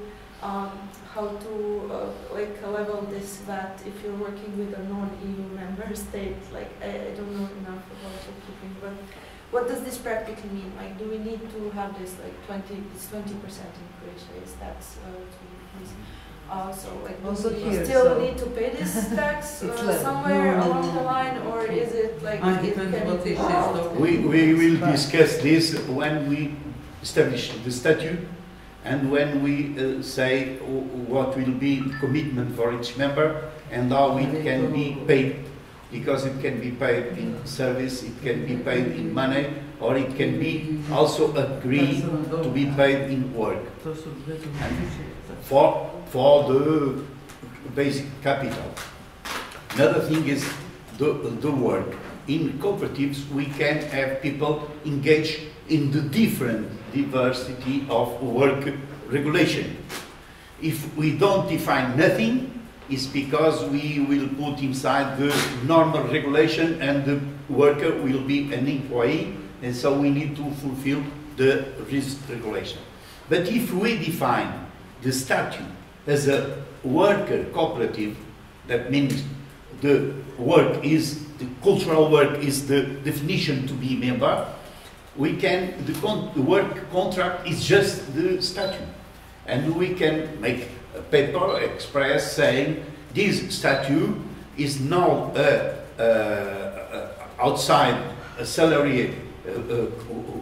like level this VAT if you're working with a non-EU member state. Like I don't know enough about bookkeeping, but what does this practically mean? Like, do we need to have this like 20% in Croatia is tax to increase? So like, also do here, we still so need to pay this tax somewhere along the line, or is it like it can we will discuss this when we establish the statute and when we say what will be the commitment for each member and how it can be paid, because it can be paid in service, it can be paid in money, or it can be also agreed to be paid in work. And for the basic capital. Another thing is the work. In cooperatives, we can have people engaged in the different diversity of work regulation. If we don't define nothing, it's because we will put inside the normal regulation and the worker will be an employee, and so we need to fulfill the risk regulation. But if we define the statute as a worker cooperative, that means the work is, the cultural work is the definition to be member, we can, the work contract is just the statute. And we can make a paper express saying this statute is not outside a salary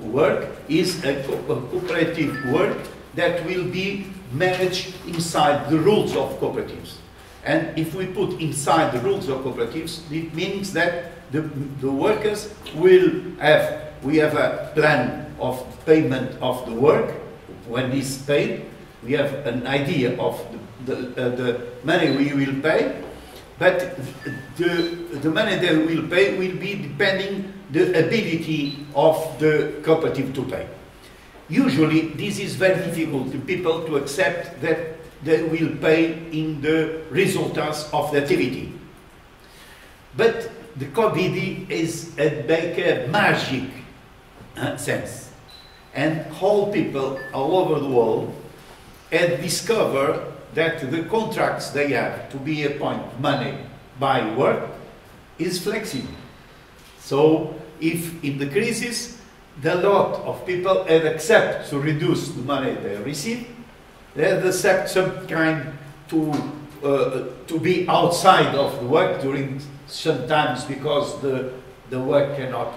work, is a cooperative work that will be managed inside the rules of cooperatives. And if we put inside the rules of cooperatives, it means that the workers will have, we have a plan of payment of the work. When it's paid, we have an idea of the money we will pay, but the money that we will pay will be depending the ability of the cooperative to pay. Usually, this is very difficult to people to accept that they will pay in the results of the activity. But the COVID is a magic sense, and all people all over the world had discovered that the contracts they have to be appointed money by work is flexible. So if in the crisis, a lot of people had accepted to reduce the money they receive, they had accepted some kind to be outside of the work during sometimes because the work cannot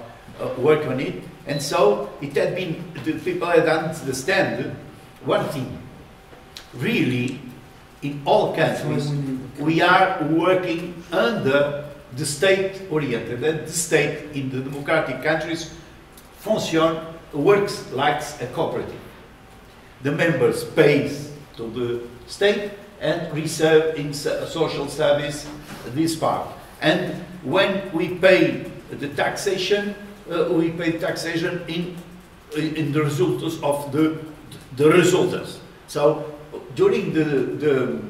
work on it. And so it had been, the people had understand one thing. Really, in all countries, we are working under the state-oriented, and the state in the democratic countries works like a cooperative. The members pay to the state and receive in social service this part. And when we pay the taxation, we pay taxation in the results of the results. So during the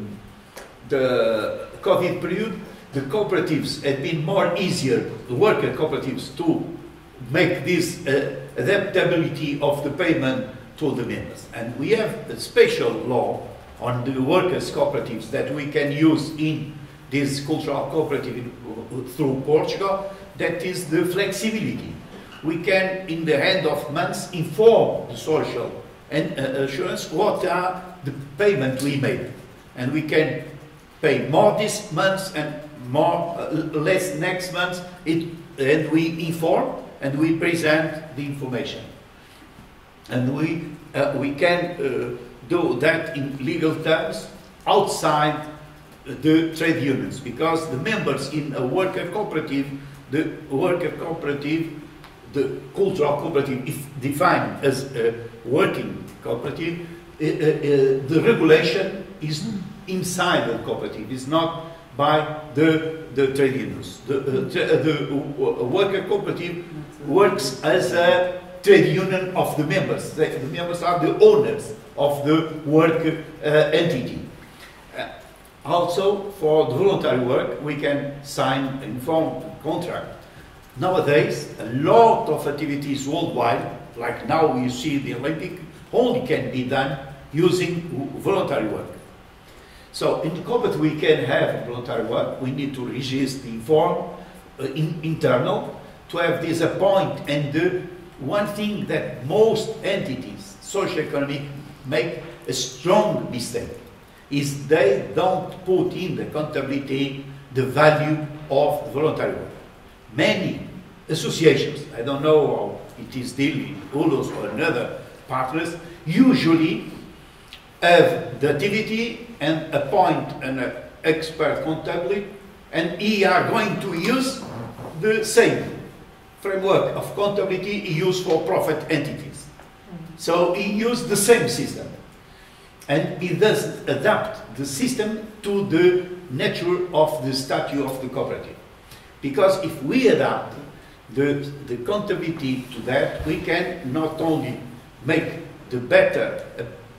COVID period, the cooperatives had been more easier, the worker cooperatives, to make this adaptability of the payment to the members. And we have a special law on the workers' cooperatives that we can use in this cultural cooperative through Portugal, that is the flexibility. We can, in the end of months, inform the social and assurance what are the payment we made. And we can pay more this month and more less next month, and we inform and we present the information. And we can do that in legal terms outside the trade unions, because the members in a worker cooperative, the cultural cooperative, if defined as a working cooperative, the regulation is inside the cooperative, is not by the trade unions. The worker cooperative works as a trade union of the members. The members are the owners of the work entity. Also, for the voluntary work, we can sign an informed contract. Nowadays, a lot of activities worldwide, like now we see the Olympic, only can be done using voluntary work. So in the cooperative we can have voluntary work. We need to register, inform, internal, to have this appoint. And one thing that most entities, socio-economic, make a strong mistake is they don't put in the accountability the value of voluntary work. Many associations, I don't know how it is still in ULUS or another partners, usually have the activity and appoint an expert contability, and he are going to use the same framework of contability he used for profit entities. So he used the same system, and he doesn't adapt the system to the nature of the statute of the cooperative. Because if we adapt, the accountability to that, we can not only make the better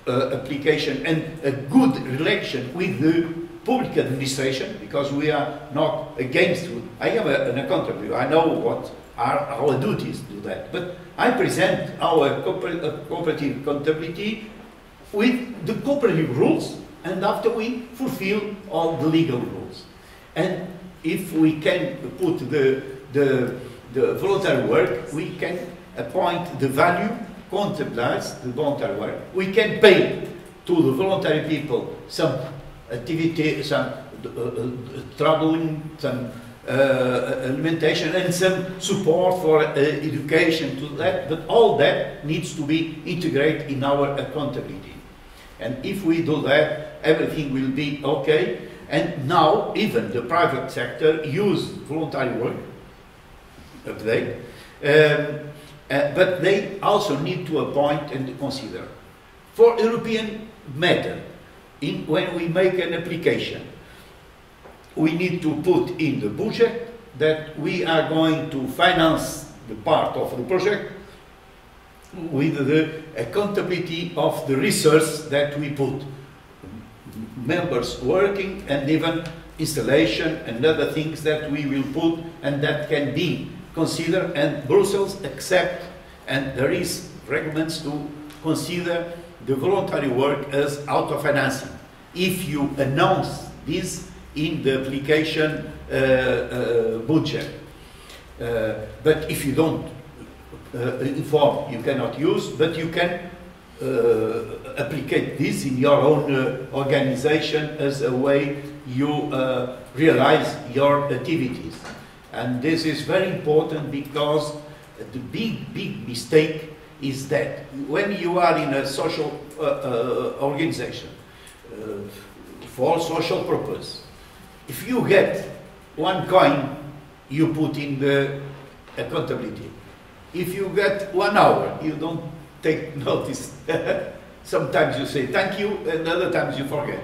application and a good relation with the public administration, because we are not against. I am an accountant. I know what are our duties to do that. But I present our cooperative accountability with the cooperative rules, and after we fulfill all the legal rules. And if we can put the voluntary work, we can appoint the value, quantize the voluntary work. We can pay to the voluntary people some activity, some traveling, some alimentation, and some support for education to that. But all that needs to be integrated in our accountability. And if we do that, everything will be okay. And now even the private sector use voluntary work update, but they also need to appoint and consider. For European matter, when we make an application, we need to put in the budget that we are going to finance the part of the project with the accountability of the resource that we put. Members working and even installation and other things that we will put and that can be considered, and Brussels accept, and there is regulations to consider the voluntary work as auto-financing. If you announce this in the application budget, but if you don't inform, you cannot use, but you can apply this in your own organization as a way you realize your activities. And this is very important, because the big mistake is that when you are in a social organization for social purpose, if you get one coin, you put in the accountability. If you get 1 hour, you don't take notice. Sometimes you say thank you, and other times you forget.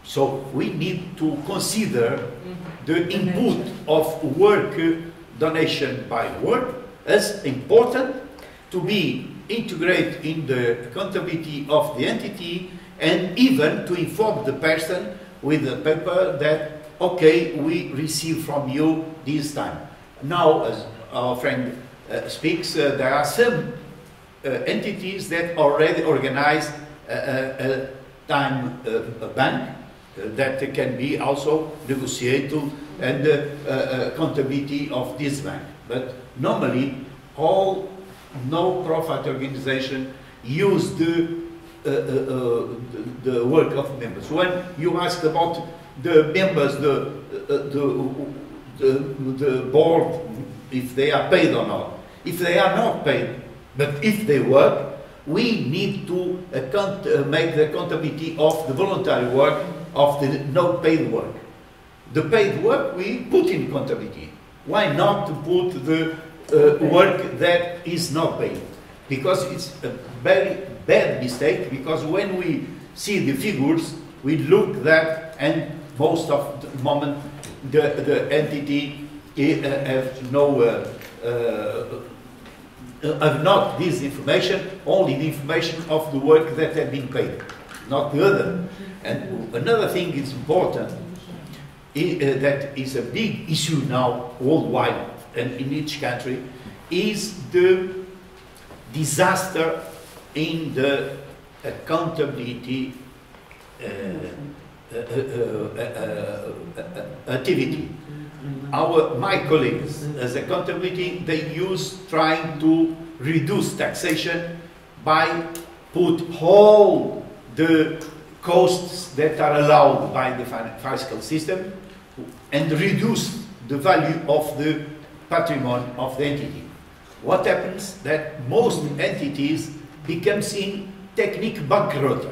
So we need to consider the input of work donation by work as important to be integrated in the accountability of the entity, and even to inform the person with the paper that, okay, we receive from you this time. Now, as our friend speaks, there are some entities that already organize a time bank that can be also negotiated, and accountability of this bank. But normally, all no-profit organizations use the work of members. When you ask about the members, the board, if they are paid or not, if they are not paid, but if they work, we need to make the accountability of the voluntary work, of the no paid work. The paid work we put in accountability. Why not to put the work that is not paid? Because it's a very bad mistake, because when we see the figures, we look that, and most of the moment the entity have no have not this information, only the information of the work that had been paid, not the other. And another thing is important, that is a big issue now worldwide and in each country, is the disaster in the accountability activity. My colleagues, as accountability, they use trying to reduce taxation by put all the costs that are allowed by the fiscal system and reduce the value of the patrimony of the entity. What happens that most entities becomes in technique bankrupt.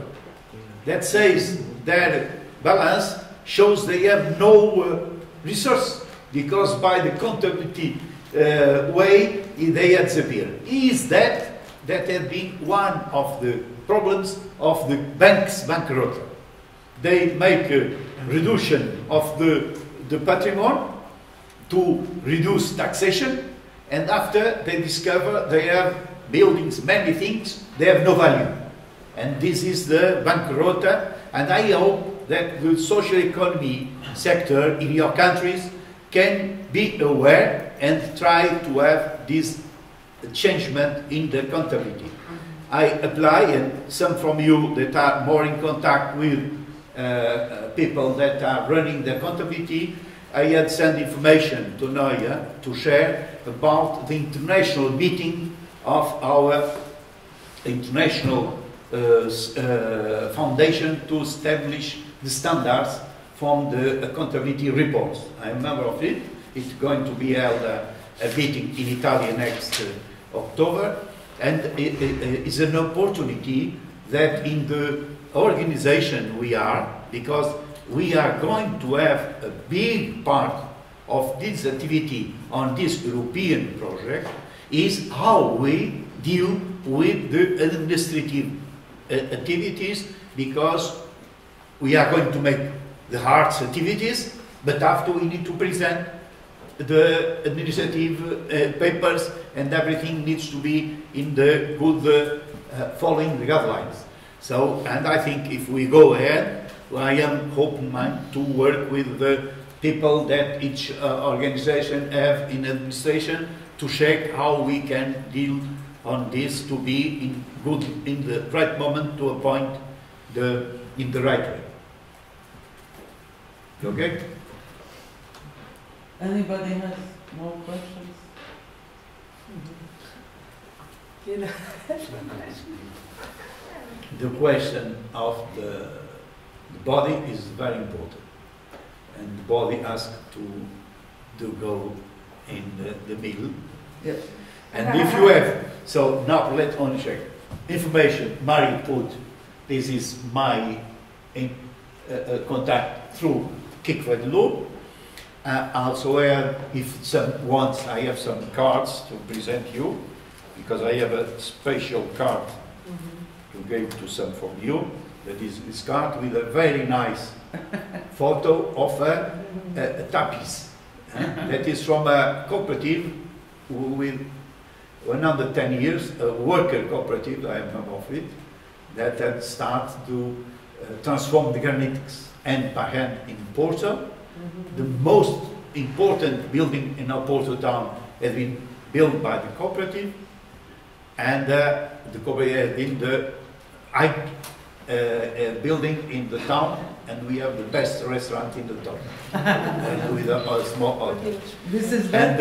That says their balance shows they have no resource, because by the accountability way they disappear. Is that has been one of the problems of the banks bankrupt. They make a reduction of the patrimony to reduce taxation, and after they discover they have buildings, many things, they have no value. And this is the bankrota, and I hope that the social economy sector in your countries can be aware and try to have this changement in the accountability. I apply, and some from you that are more in contact with people that are running the accountability, I had sent information to Noia to share about the international meeting of our international foundation to establish the standards from the accountability reports. I'm a member of it. It's going to be held a meeting in Italy next October, and it is an opportunity that in the organization we are, because we are going to have a big part of this activity on this European project, is how we deal with the administrative activities, because we are going to make the hard activities, but after we need to present the administrative papers, and everything needs to be in the good following the guidelines. So, and I think if we go ahead, I am hoping to work with the people that each organization have in administration to check how we can deal on this to be in the right moment to appoint in the right way. Okay? Anybody has more questions? The question of the body is very important, and the body asks to go in the middle. Yes. And if you have, so now let's only check information. Mari put, this is my contact through KICKVOIDLÖOP. Also, if some wants, I have some cards to present you, because I have a special card to give to some from you. That is this card with a very nice photo of a tapis. That is from a cooperative with 110 years, a worker cooperative, I am a member of it, that had started to transform the granites hand by hand in Porto. The most important building in our Porto town has been built by the cooperative, and the cooperative has been the building in the town, and we have the best restaurant in the town, with a small hotel. This is and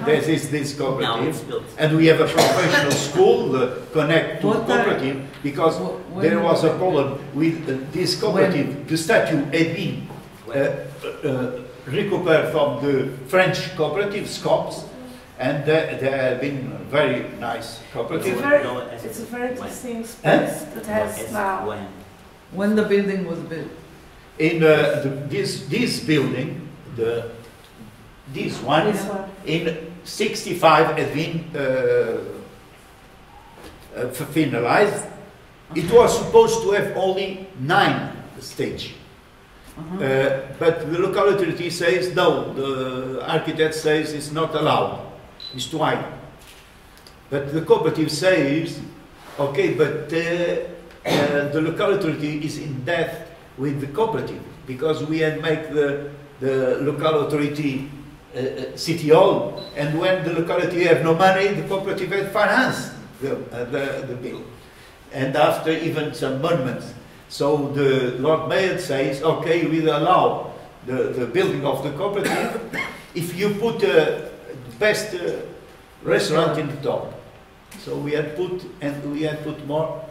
this is this cooperative, and we have a professional school connect to the cooperative, because there was a problem with this cooperative. The statue had been recovered from the French cooperative, SCOPS, and they have been very nice cooperative. It's a very distinct space that has now. When the building was built? In this building, this one, in 65 has been finalized. It was supposed to have only 9 stages. But the local authority says no, the architect says it's not allowed, it's too high. But the cooperative says, okay, but the local authority is in debt with the cooperative, because we had made the local authority city hall, and when the locality have no money, the cooperative had financed the bill. And after even some monuments. So the Lord Mayor says, okay, we'll allow the building of the cooperative if you put the best restaurant in the top. So we had put more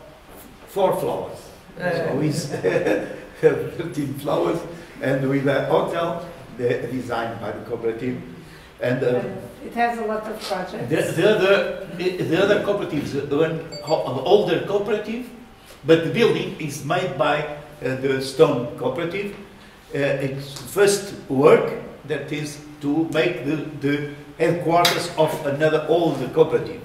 4 floors. So it's 13 floors, and with a hotel designed by the cooperative. And it has a lot of projects. The other cooperatives, an older cooperative, but the building is made by the Stone Cooperative. Its first work, that is to make the headquarters of another older cooperative.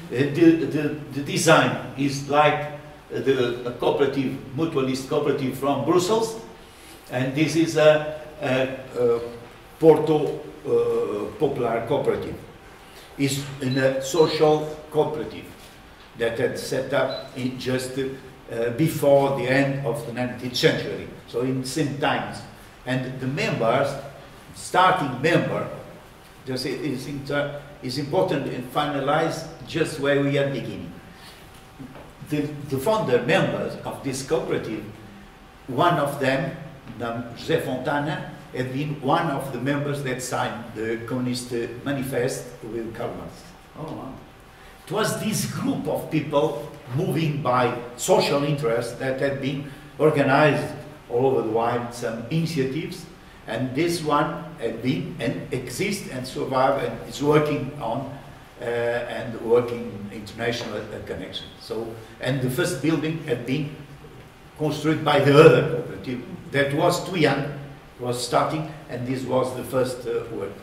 The design is like the cooperative, mutualist cooperative from Brussels, and this is a Porto Popular Cooperative. is in a social cooperative that had set up in just before the end of the 19th century, so in same times. And the members, starting member, just is important and finalize just where we are beginning. The founder members of this cooperative, one of them, José Fontana, had been one of the members that signed the Communist Manifest with Karl Marx. Oh, wow. It was this group of people moving by social interest that had been organized all over the world, some initiatives, and this one had been and exists and survive and is working on and working international connection. So, and the first building had been constructed by the other cooperative that was too young, was starting, and this was the first work.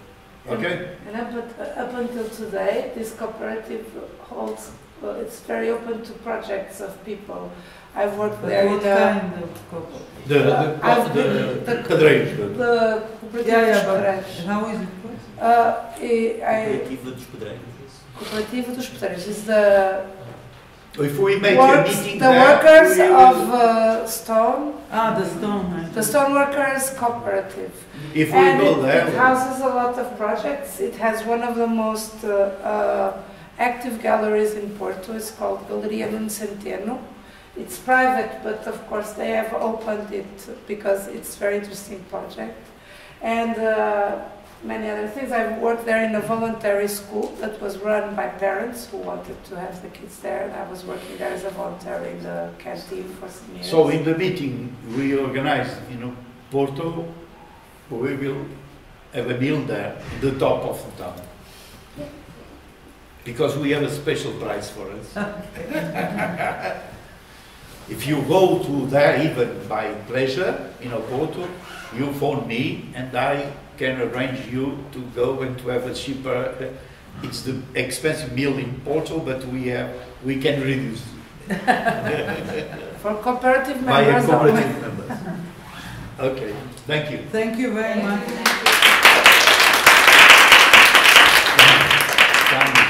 Okay? And up until today, this cooperative holds, it's very open to projects of people. I've worked there in kind of cooperative? the How is it? Cooperativa dos Pedreiros is the if we make a meeting the there, workers of stone. The stone. The stone workers cooperative. If we And go there, it houses a lot of projects. It has one of the most active galleries in Porto. It's called Galeria Nuno Centeno. It's private, but of course they have opened it because it's a very interesting project. And many other things. I've worked there in a voluntary school that was run by parents who wanted to have the kids there, and I was working there as a volunteer in the canteen for some years. so in the meeting we organize in Porto, we will have a meal there in the top of the town. Because we have a special price for us. If you go to there even by pleasure, Porto, you phone me and I can arrange you to go and to have a cheaper, it's the expensive meal in Porto, but we can reduce For cooperative by a members. cooperative members. Okay, thank you. Thank you very much. Thank you.